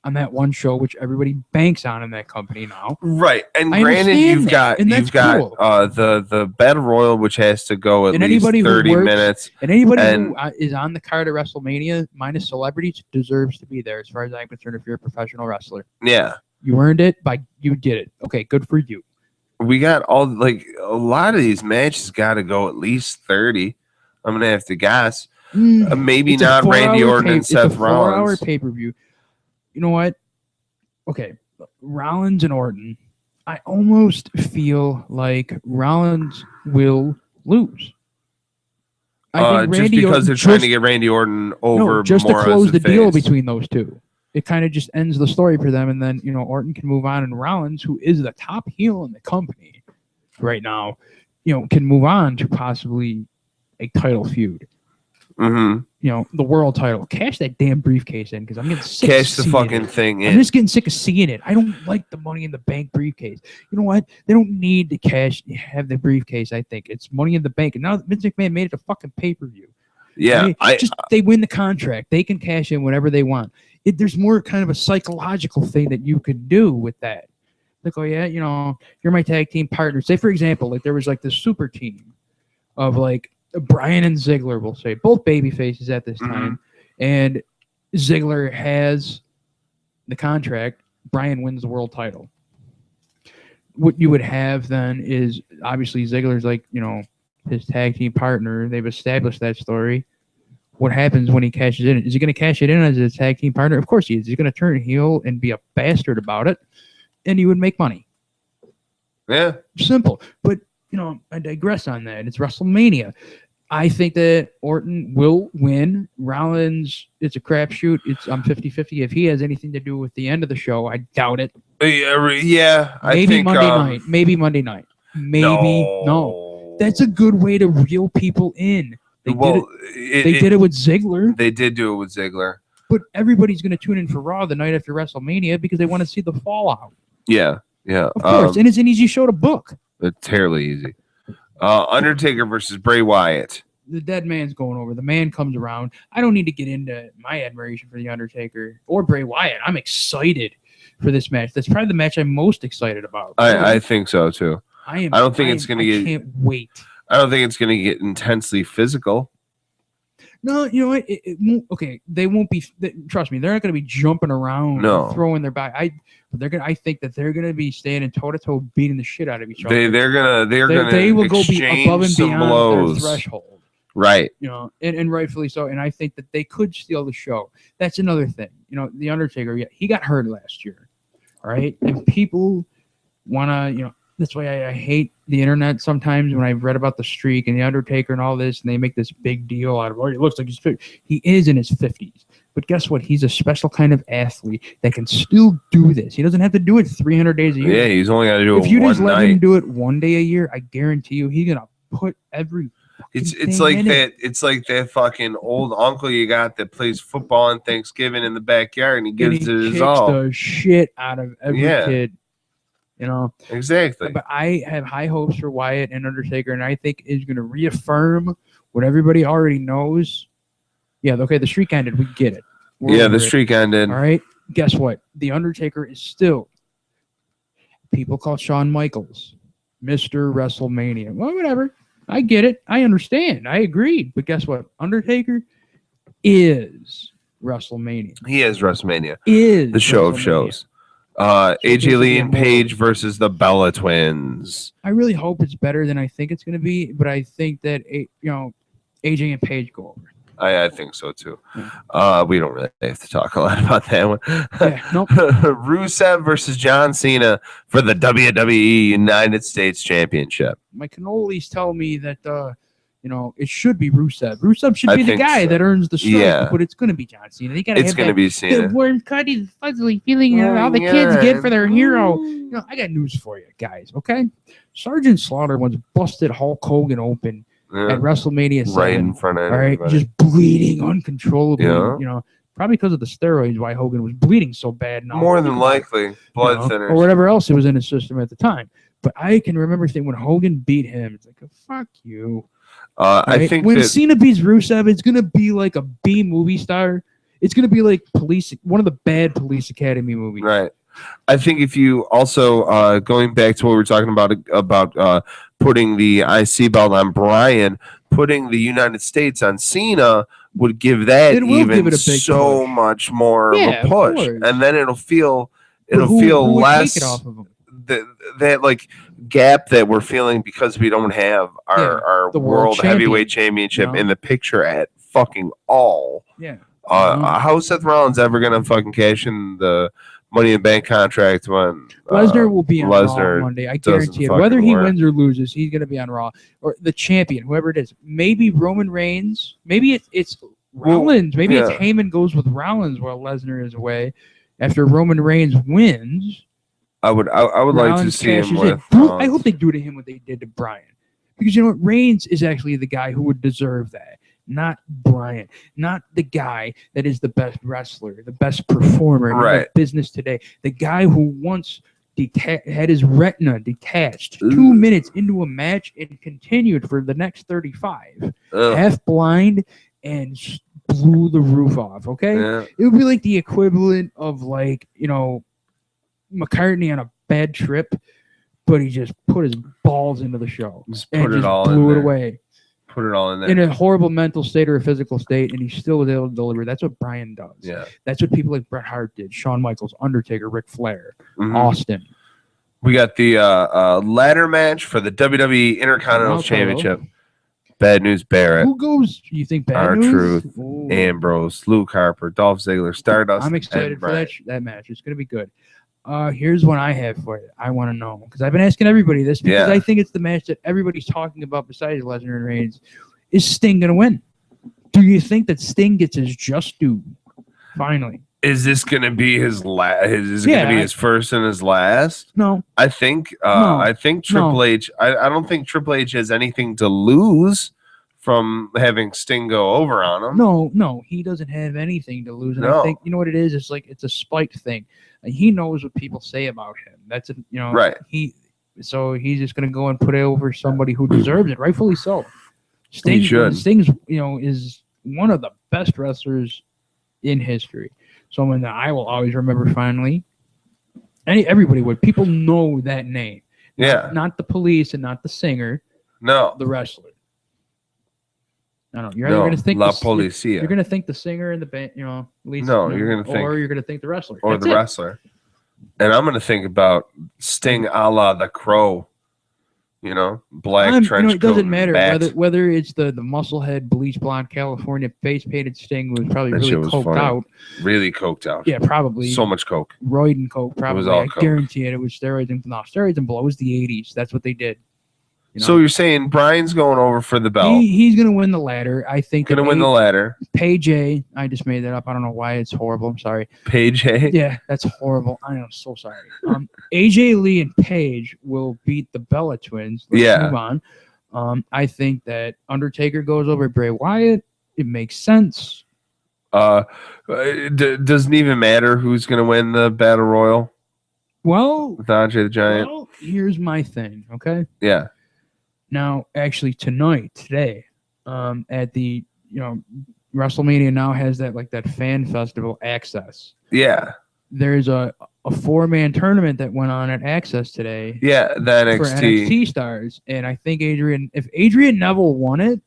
on that one show, which everybody banks on in that company now. Right. And granted, you've got the Battle Royal, which has to go at least 30 minutes. And anybody who is on the card of WrestleMania, minus celebrities, deserves to be there, as far as I'm concerned, if you're a professional wrestler. Yeah. You earned it you did it. Okay, good for you. We got a lot of these matches got to go at least 30. I'm going to have to guess. Maybe not Randy Orton and Seth Rollins. It's a 4-hour pay-per-view. You know what? Okay, Rollins and Orton. I almost feel like Rollins will lose. I think just because they're trying to get Randy Orton over, just more to close the deal face. Between those two. It kind of just ends the story for them, and then Orton can move on, and Rollins, who is the top heel in the company right now, can move on to possibly a title feud. The world title. Cash that damn briefcase in because I'm getting sick. Cash the fucking thing in. I'm just getting sick of seeing it. I don't like the Money in the Bank briefcase. You know what? They don't need to have the briefcase. I think it's Money in the Bank, and now Vince McMahon made it a fucking pay-per-view. Yeah, they win the contract. They can cash in whatever they want. There's more kind of a psychological thing that you could do with that. Like, oh yeah, you're my tag team partner. Say for example, there was this super team of Bryan and Ziggler, we'll say, both baby faces at this time, and Ziggler has the contract. Bryan wins the world title. What you would have then is obviously Ziggler's his tag team partner. They've established that story. What happens when he cashes in? Is he going to cash it in as a tag team partner? Of course he is. He's going to turn heel and be a bastard about it, and he would make money. Yeah. Simple. But I digress on that. It's WrestleMania. I think that Orton will win. Rollins, it's a crapshoot. I'm 50-50. If he has anything to do with the end of the show, I doubt it. Yeah, Maybe Monday night. Maybe Monday night. Maybe no. That's a good way to reel people in. They did it with Ziggler. They did do it with Ziggler. But everybody's going to tune in for Raw the night after WrestleMania because they want to see the fallout. Yeah. Of course. And it's an easy show to book. It's terribly easy. Undertaker versus Bray Wyatt. The dead man's going over. The man comes around. I don't need to get into my admiration for The Undertaker or Bray Wyatt. I'm excited for this match. That's probably the match I'm most excited about. I think so, too. I don't think it's going to get... I can't wait. I don't think it's going to get intensely physical. No, you know what? It won't, okay, they won't be. Trust me, they're not going to be jumping around, and throwing their back. I think that they're going to be standing toe to toe, beating the shit out of each other. They will go be above and beyond their threshold, right? You know, and rightfully so. And I think that they could steal the show. That's another thing. You know, the Undertaker. Yeah, he got hurt last year. All right, and people want to, you know. That's why I hate the internet sometimes when I've read about the streak and the Undertaker and all this, and they make this big deal out of, he looks like he's 50. He is in his 50s. But guess what? He's a special kind of athlete that can still do this. He doesn't have to do it 300 days a year. Yeah, he's only got to do it one night. If you just let him do it one day a year, I guarantee you he's going to put every... It's like that fucking old uncle you got that plays football on Thanksgiving in the backyard, and he gives it his all. The shit out of every kid. You know, exactly. But I have high hopes for Wyatt and Undertaker, and I think is going to reaffirm what everybody already knows. Yeah, okay, the streak ended. We get it. The streak ended. All right. Guess what? The Undertaker is still. People call Shawn Michaels Mr. WrestleMania. Well, whatever. I get it. I understand. I agree. But guess what? Undertaker is WrestleMania. He is WrestleMania. Is the show of shows. AJ Lee and Paige versus the Bella Twins. I really hope it's better than I think it's going to be, but I think that AJ and Paige go over. I think so too. Yeah. We don't really have to talk a lot about that one. Yeah, nope. Rusev versus John Cena for the WWE United States Championship. My cannolis tell me that it should be Rusev. Rusev should be the guy that earns the strike, but it's going to be John Cena. It's going to be Cena. The warm, cutty, fuzzy feeling all the kids get for their hero. You know, I got news for you guys, okay? Sergeant Slaughter once busted Hulk Hogan open at WrestleMania 7. Right in front of everybody. All right, just bleeding uncontrollably. Yeah. You know, probably because of the steroids why Hogan was bleeding so bad. More than likely, blood thinners. Or whatever else it was in his system at the time. But I can remember thinking when Hogan beat him, it's like, fuck you. I think when Cena beats Rusev, it's gonna be like a B movie star. It's gonna be like one of the bad Police Academy movies. Right. I think if you also going back to what we were talking about putting the IC belt on Bryan, putting the United States on Cena would give that even so much more of a push, and then it'll feel less. Take it off of him? That like gap that we're feeling because we don't have our world heavyweight championship in the picture at fucking all. Yeah. How's Seth Rollins ever gonna fucking cash in the Money in the Bank contract when Lesnar will be on Raw Monday? I guarantee it. Whether he wins or loses, he's gonna be on Raw, or the champion, whoever it is. Maybe Roman Reigns. Maybe it's Rollins. Maybe it's Heyman goes with Rollins while Lesnar is away. After Roman Reigns wins. I would like to see him with. I hope they do to him what they did to Bryan, because you know what, Reigns is actually the guy who would deserve that, not Bryan, not the guy that is the best wrestler, the best performer in the business today, the guy who once had his retina detached 2 minutes into a match and continued for the next 35, half blind and blew the roof off. Okay, it would be like the equivalent of McCartney on a bad trip, but he just put his balls into the show and blew it away. Put it all in there. In a horrible mental state or a physical state, and he still was able to deliver. That's what Bryan does. Yeah. That's what people like Bret Hart did, Shawn Michaels, Undertaker, Ric Flair, Austin. We got the ladder match for the WWE Intercontinental Championship. Bad News Barrett. Who goes? You think Bad News? R-Truth, Ambrose, Luke Harper, Dolph Ziggler, Stardust. I'm excited for that match. It's going to be good. Here's what I have for you. I want to know, because I've been asking everybody this, because I think it's the match that everybody's talking about besides Lesnar and Reigns. Is Sting going to win? Do you think that Sting gets his just due? Finally. Is this going to be his last? Is it going to be his first and his last? No. I think. I think Triple H. I don't think Triple H has anything to lose from having Sting go over on him. No, he doesn't have anything to lose. And I think you know what it is. It's like it's a spite thing. He knows what people say about him. That's right. So he's just going to go and put it over somebody who deserves it, rightfully so. Sting's is one of the best wrestlers in history. Someone that I will always remember fondly. Everybody would. People know that name. Not the police and not the singer. No. The wrestler. No. You're either going to think you're going to think the singer and the band, lead. No, you're going to think, or you're going to think the wrestler. Or the wrestler. And I'm going to think about Sting a la the Crow. Black trench coat. It doesn't matter whether it's the musclehead bleach blonde California face painted Sting was probably really coked out. Really coked out. Yeah, probably. So much coke. Roid and coke, probably. It was all coke. Guarantee it. It was steroids and blow. It was the 80s. That's what they did. So you're saying Bryan's going over for the belt? He's going to win the ladder. I think. Going to win the ladder. Page A. I just made that up. I don't know why. It's horrible. I'm sorry. Page A? Yeah, that's horrible. I am so sorry. AJ Lee and Paige will beat the Bella twins. Let's move on. I think that Undertaker goes over Bray Wyatt. It makes sense. Doesn't even matter who's going to win the Battle Royal? Well, with Andre the Giant? Well, here's my thing, okay? Yeah. Now, actually, today, at the WrestleMania now has that fan festival Access. Yeah. There's a 4-man tournament that went on at Access today. Yeah, the NXT. For NXT stars, and I think if Adrian Neville won it,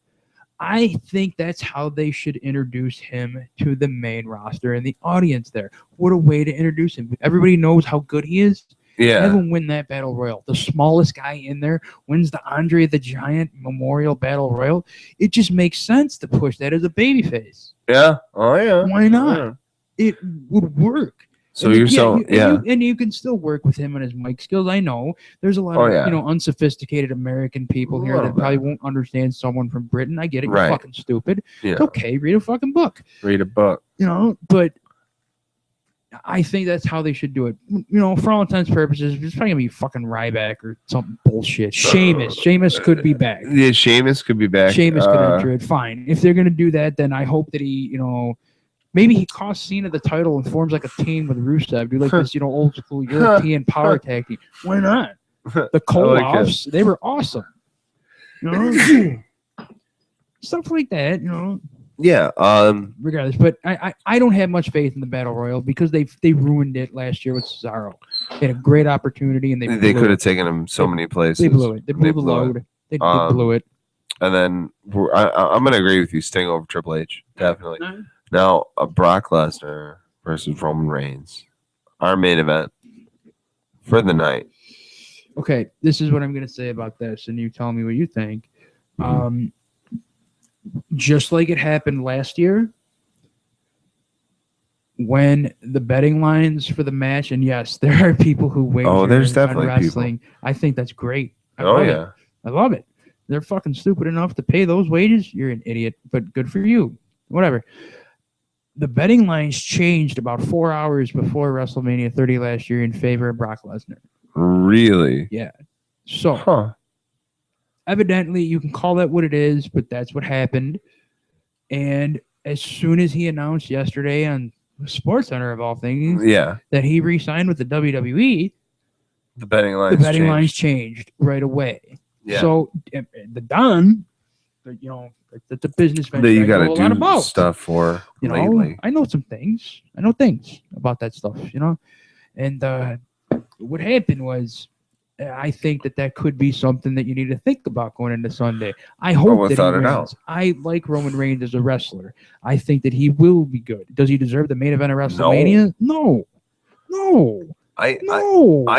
I think that's how they should introduce him to the main roster and the audience there. What a way to introduce him! Everybody knows how good he is. Yeah. Have him win that battle royal. The smallest guy in there wins the Andre the Giant Memorial Battle Royal. It just makes sense to push that as a babyface. Yeah. Oh yeah. Why not? Yeah. It would work. So and you can still work with him and his mic skills. I know there's a lot of unsophisticated American people here that probably won't understand someone from Britain. I get it. You're fucking stupid. Yeah. It's okay. Read a fucking book. Read a book. But I think that's how they should do it. For all intents and purposes, it's probably gonna be fucking Ryback or something bullshit. Sheamus could be back. Yeah, Sheamus could be back. Sheamus could enter it. Fine. If they're gonna do that, then I hope that he, maybe he costs Cena the title and forms like a team with Rusev. Do like this, old school European power tag team. Why not? The Koloffs, they were awesome. Stuff like that. Yeah. Regardless, but I don't have much faith in the Battle Royal because they ruined it last year with Cesaro. They had a great opportunity and they could have taken him so many places. They blew it. They blew the load. They blew it. And then I'm gonna agree with you. Sting over Triple H, definitely. Now Brock Lesnar versus Roman Reigns, our main event for the night. Okay, this is what I'm gonna say about this, and you tell me what you think. Just like it happened last year when the betting lines for the match, and yes, there are people who wager there's definitely on wrestling. People. I think that's great. I love it. They're fucking stupid enough to pay those wages. You're an idiot, but good for you. Whatever. The betting lines changed about 4 hours before WrestleMania 30 last year in favor of Brock Lesnar. Really? Yeah. So, evidently, you can call that what it is, but that's what happened. And as soon as he announced yesterday on SportsCenter of all things, that he re-signed with the WWE, the betting lines changed right away. Yeah. So the Don, the business venture that you got to do stuff for lately. I know some things. I know things about that stuff. And what happened was, I think that could be something that you need to think about going into Sunday. I hope that he wins. I like Roman Reigns as a wrestler. I think that he will be good. Does he deserve the main event of WrestleMania? No. I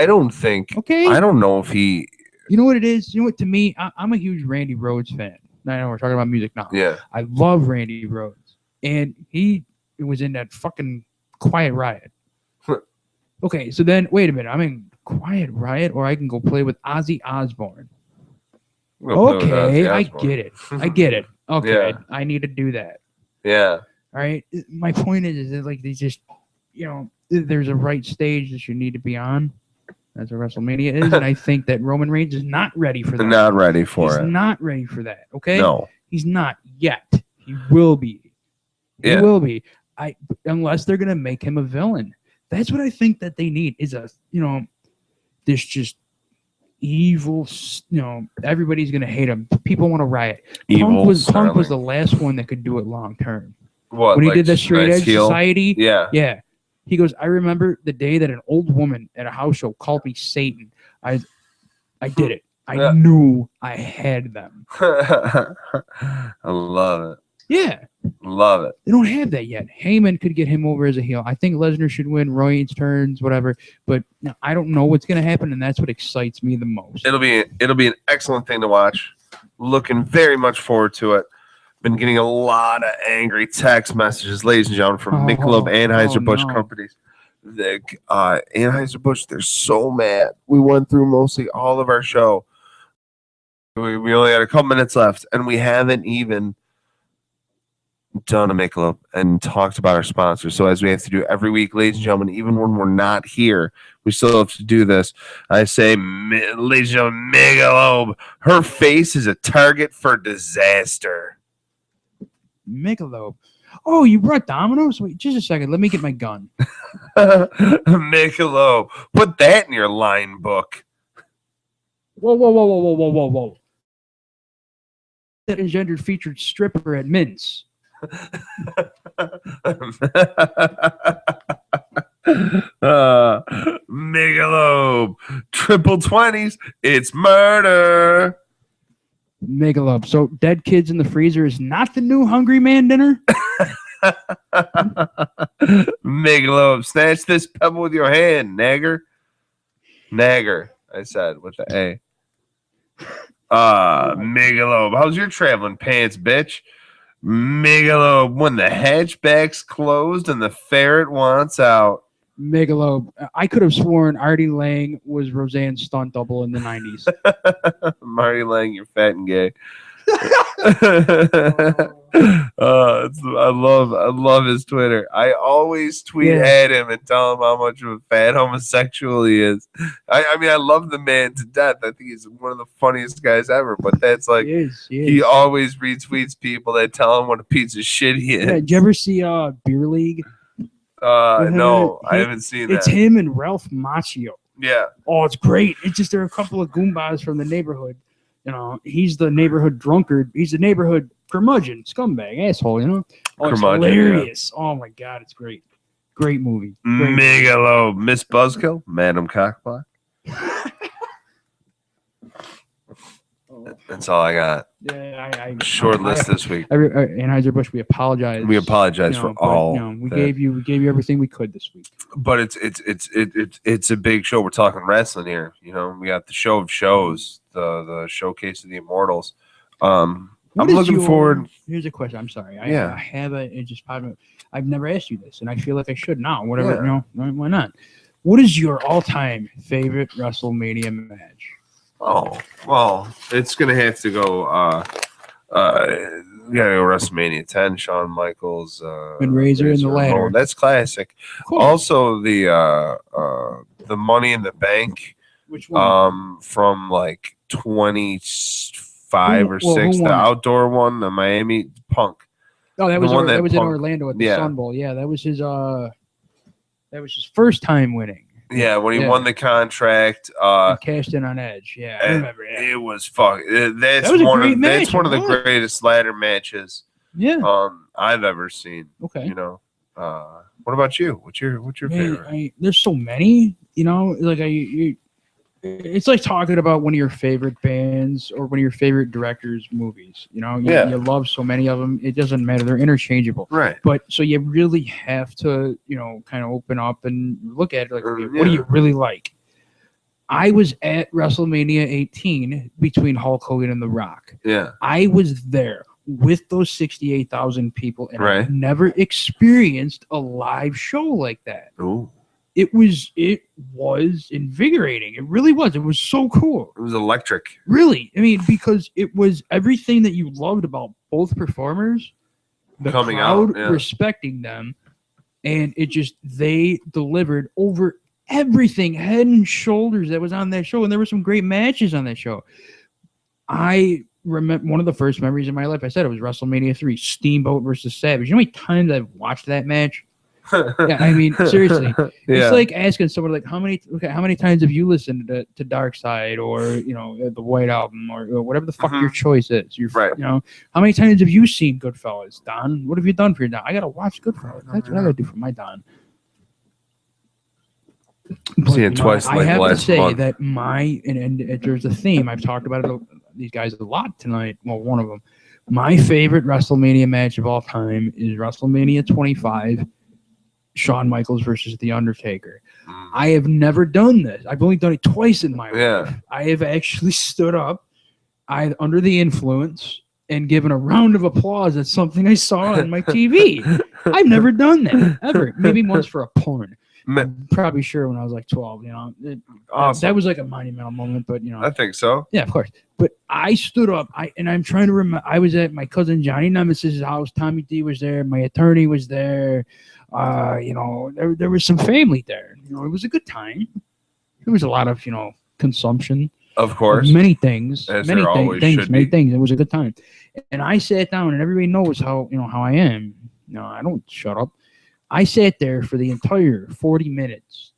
don't think. Okay. I don't know if he. You know what it is? You know what? To me, I'm a huge Randy Rhoads fan. I know we're talking about music now. Yeah. I love Randy Rhoads, and he was in that fucking Quiet Riot. Okay, so then wait a minute. I'm in Quiet Riot, or I can go play with Ozzy Osbourne. Okay, I get it. Okay, I need to do that. Yeah. All right. My point is that like they just there's a right stage that you need to be on. That's what WrestleMania is, and I think that Roman Reigns is not ready for that. Not ready for it. He's not ready for that. Okay. No. He's not yet. He will be. He will be. Unless they're gonna make him a villain. That's what I think that they need is this just evil. Everybody's gonna hate him. People want to riot. Punk was the last one that could do it long term. What? When he did the Straight Edge Society? Yeah. Yeah. He goes, I remember the day that an old woman at a house show called me Satan. I did it. I knew I had them. I love it. Yeah. Love it. They don't have that yet. Heyman could get him over as a heel. I think Lesnar should win. Reigns turns, whatever. But I don't know what's going to happen, and that's what excites me the most. It'll be an excellent thing to watch. Looking very much forward to it. Been getting a lot of angry text messages, ladies and gentlemen, from Michelob Anheuser-Busch companies. The Anheuser-Busch, they're so mad. We went through mostly all of our show. We only had a couple minutes left, and we haven't even done a Michelob and talked about our sponsors. So as we have to do every week, ladies and gentlemen, even when we're not here, we still have to do this. I say, ladies and gentlemen, Michelob, her face is a target for disaster. Michelob. Oh, you brought Domino's? Wait, just a second. Let me get my gun. Michelob. Put that in your line book. Whoa. That engendered featured stripper at Mints. Michelob. Triple 20s. It's murder. Michelob. So dead kids in the freezer is not the new Hungry Man dinner? Michelob. Snatch this pebble with your hand, nagger. Nagger, I said with the A. Michelob. How's your traveling pants, bitch? Michelob. When the hatchback's closed and the ferret wants out. Michelob. I could have sworn Artie Lang was Roseanne's stunt double in the 90s. Marty Lang, you're fat and gay. I love his Twitter. I always tweet at him and tell him how much of a fat homosexual he is. I mean, I love the man to death. I think he's one of the funniest guys ever. But that's like he always retweets people that tell him what a piece of shit he is. Yeah, did you ever see Beer League? No, I haven't seen that. It's him and Ralph Macchio. Yeah. Oh, it's great. It's just there are a couple of goombas from the neighborhood. He's the neighborhood drunkard. He's the neighborhood curmudgeon, scumbag, asshole, Oh, it's hilarious. Yeah. Oh, my God. It's great. Great movie. Michelob. Miss Buzzkill. Madam Cockblock. That's all I got. Yeah, short list this week. Anheuser-Busch, we apologize. We apologize for all. We gave you everything we could this week. But it's a big show. We're talking wrestling here. We got the show of shows, the showcase of the Immortals. I'm looking forward. Here's a question. I'm sorry. I have it just popped up. I've never asked you this, and I feel like I should now. Whatever. Why not? What is your all-time favorite WrestleMania match? Oh, well, it's going to have to go, we got to go WrestleMania 10, Shawn Michaels. And Razor in the ladder. That's classic. Cool. Also, the Money in the Bank. Which one? From like 25 or 6, the outdoor one, the Miami Punk. Oh, that was in Orlando at the Sun Bowl. Yeah, that was his first time winning. Yeah, when he won the contract, he cashed in on Edge. Yeah, I remember. Yeah. It was That's one of the greatest ladder matches. Yeah. I've ever seen. Okay. What about you? What's your favorite? There's so many. It's like talking about one of your favorite bands or one of your favorite directors' movies. You love so many of them. It doesn't matter. They're interchangeable. Right. But so you really have to, kind of open up and look at it. Like, what do you really like? I was at WrestleMania 18 between Hulk Hogan and The Rock. Yeah. I was there with those 68,000 people, and right. I've never experienced a live show like that. Ooh. It was invigorating. It really was. It was so cool. It was electric. Really. I mean, because it was everything that you loved about both performers, the crowd respecting them, and they delivered over everything, head and shoulders, that was on that show, and there were some great matches on that show. I remember one of the first memories in my life. I said it was WrestleMania 3, Steamboat versus Savage. You know how many times I've watched that match? Yeah, I mean, seriously, it's like asking someone like, how many times have you listened to Dark Side or the White Album or whatever the fuck your choice is? Right. How many times have you seen Goodfellas, Don? What have you done for your Don? I gotta watch Goodfellas. That's what I gotta do for my Don. Seeing it twice. I have to say that and there's a theme. I've talked about these guys a lot tonight. Well, one of them. My favorite WrestleMania match of all time is WrestleMania 25. Shawn Michaels versus The Undertaker. I have never done this. I've only done it twice in my life. I have actually stood up, under the influence, and given a round of applause at something I saw on my TV. I've never done that, ever. Maybe once for a porn. I'm probably sure when I was like 12, awesome. That was like a monumental moment, but I think so. Yeah, of course. But I stood up, and I'm trying to remember. I was at my cousin Johnny Nemesis's house. Tommy D was there. My attorney was there. There was some family there. It was a good time. There was a lot of consumption. Of course, many things, As many there always should many be. things. It was a good time, and I sat down, and everybody knows how I am. I don't shut up. I sat there for the entire 40 minutes.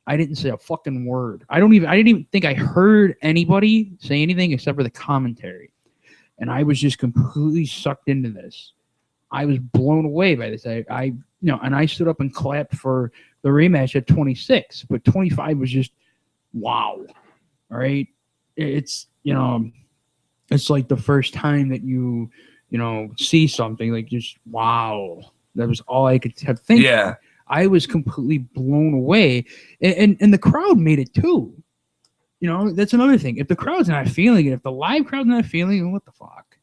I didn't say a fucking word. I didn't even think I heard anybody say anything except for the commentary. And I was just completely sucked into this. I was blown away by this. And I stood up and clapped for the rematch at 26, but 25 was just wow. All right. It's like the first time that you see something like just wow. That was all I could think. Yeah. I was completely blown away. And the crowd made it too. That's another thing. If the crowd's not feeling it, if the live crowd's not feeling it, what the fuck?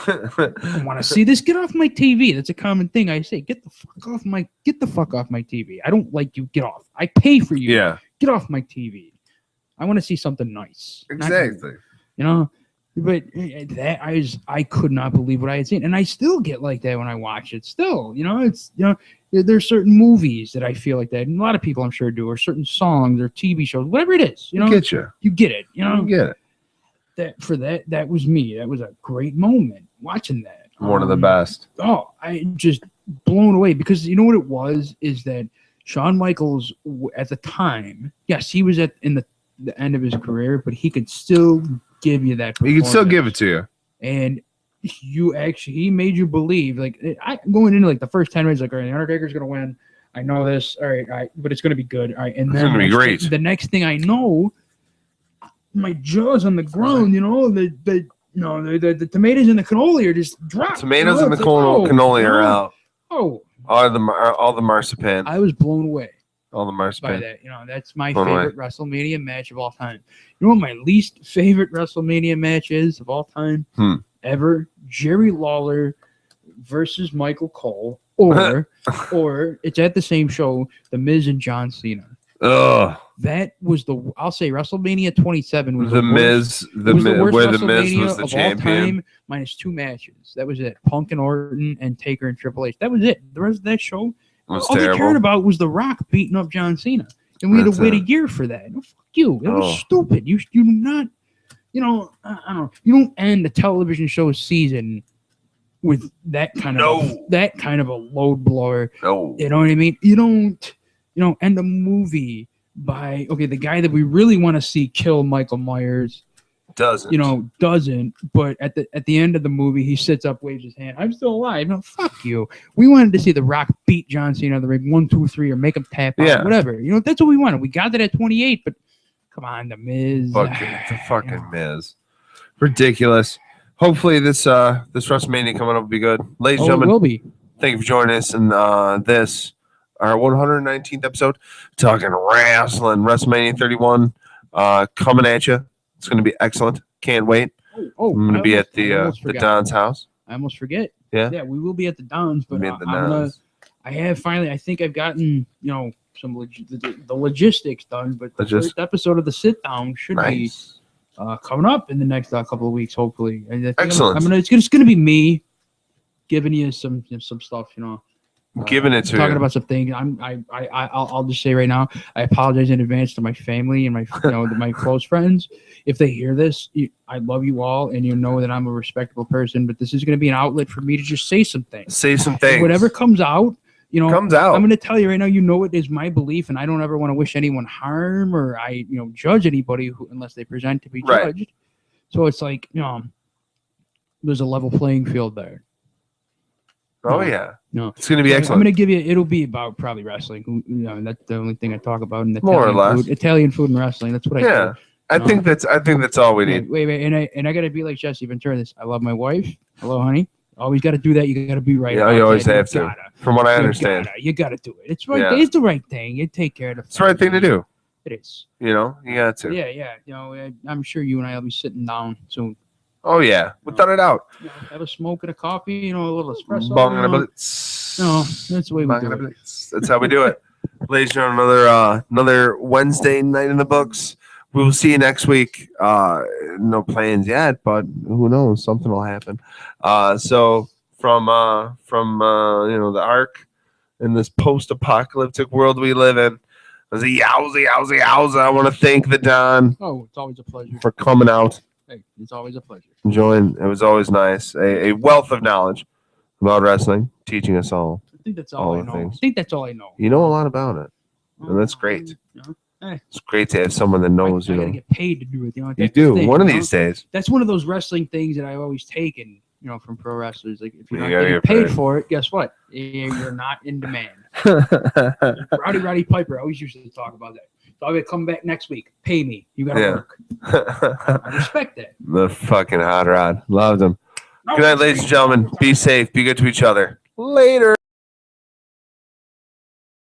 I want to see this. Get off my TV. That's a common thing I say. Get the fuck off my TV. I don't like you. Get off. I pay for you. Yeah. Get off my TV. I want to see something nice. Exactly. But that I could not believe what I had seen, and I still get like that when I watch it. Still, there's certain movies that I feel like that, and a lot of people I'm sure do, or certain songs or TV shows, whatever it is. You get it. You get it. That was me. That was a great moment watching that. One of the best. Oh, I just blown away because you know what it was is that Shawn Michaels at the time, yes, he was in the end of his career, but he could still give you that. He can still give it to you, and he made you believe. Like going into like the first 10 minutes, like all right, the Undertaker's gonna win. I know this. All right, but it's gonna be good. All right, and then it's gonna be great. The next thing I know, my jaw's on the ground. The tomatoes and the cannoli are just dropped. Tomatoes and the cannoli are out. Oh, all the marzipan. I was blown away. All the marzipan. By that, that's my favorite WrestleMania match of all time. You know what my least favorite WrestleMania match is of all time ever? Jerry Lawler versus Michael Cole, or it's at the same show, The Miz and John Cena. Ugh. That was I'll say WrestleMania 27 was the worst, where the Miz WrestleMania was the of champion. All time, minus 2 matches. That was it. Punk and Orton and Taker and Triple H. That was it. The rest of that show. All they cared about was The Rock beating up John Cena, and we had to wait a year for that. No, fuck you. It was stupid. You do not, I don't know. You don't end a television show season with that kind of a load blower. No. You know what I mean? You don't, end a movie by the guy that we really want to see kill Michael Myers. Doesn't. But at the end of the movie, he sits up, waves his hand. I'm still alive. No, fuck you. We wanted to see The Rock beat John Cena in the ring 1, 2, 3, or make him tap out, whatever. That's what we wanted. We got that at 28, but come on, The Miz. The fucking Miz. Ridiculous. Hopefully this WrestleMania coming up will be good. Ladies and gentlemen, it will be. Thank you for joining us in this our 119th episode, Talking Wrestling, WrestleMania 31, coming at you. It's going to be excellent. Can't wait. I'm going to be at the Don's house. I almost forget. Yeah, we will be at the Don's, but I think I've gotten some the logistics done, but the first episode of the sit down should be coming up in the next couple of weeks, hopefully. And excellent. It's going to be me giving you some stuff, Giving it to talking you. about some things. I'll just say right now, I apologize in advance to my family and my my close friends if they hear this. I love you all, and you know that I'm a respectable person. But this is going to be an outlet for me to just say some things. Say some things. And whatever comes out, comes out. I'm going to tell you right now. It is my belief, and I don't ever want to wish anyone harm or judge anybody unless they present to be judged. Right. So it's like there's a level playing field there. Oh yeah. No, it's going to be excellent. I'm going to give you. It'll be about probably wrestling. That's the only thing I talk about in more or less Italian food and wrestling. That's what I do. Yeah, I think that's all we need. Wait, and I got to be like Jesse Ventura. I love my wife. Hello, honey. Always got to do that. You got to be right. Yeah, you always have to. From what I understand, you got to do it. It's right. Yeah. It's the right thing. You take care of the. It's the right thing to do. It is. You got to. Yeah. I'm sure you and I will be sitting down soon. Oh yeah, without a doubt. Have a smoke and a coffee, a little espresso. That's the way we do it. That's how we do it. Ladies and gentlemen, another Wednesday night in the books. We will see you next week. No plans yet, but who knows? Something will happen. So from the Ark in this post-apocalyptic world we live in. It was a yowza. I want to thank the Don. Oh, it's always a pleasure for coming out. Hey, it's always a pleasure. Enjoying. It was always nice. A wealth of knowledge about wrestling, teaching us all. I think that's all I know. Things. I think that's all I know. You know a lot about it, and that's great. It's great to have someone that knows. I gotta get paid to do it. You do one of these days. That's one of those wrestling things that I've always taken. From pro wrestlers, like if you're not getting paid for it, guess what? You're not in demand. Roddy Piper always used to talk about that. So I'm gonna come back next week. Pay me. You gotta work. I respect that. The fucking hot rod. Loved him. Good night, ladies and gentlemen. Be safe. Be good to each other. Later.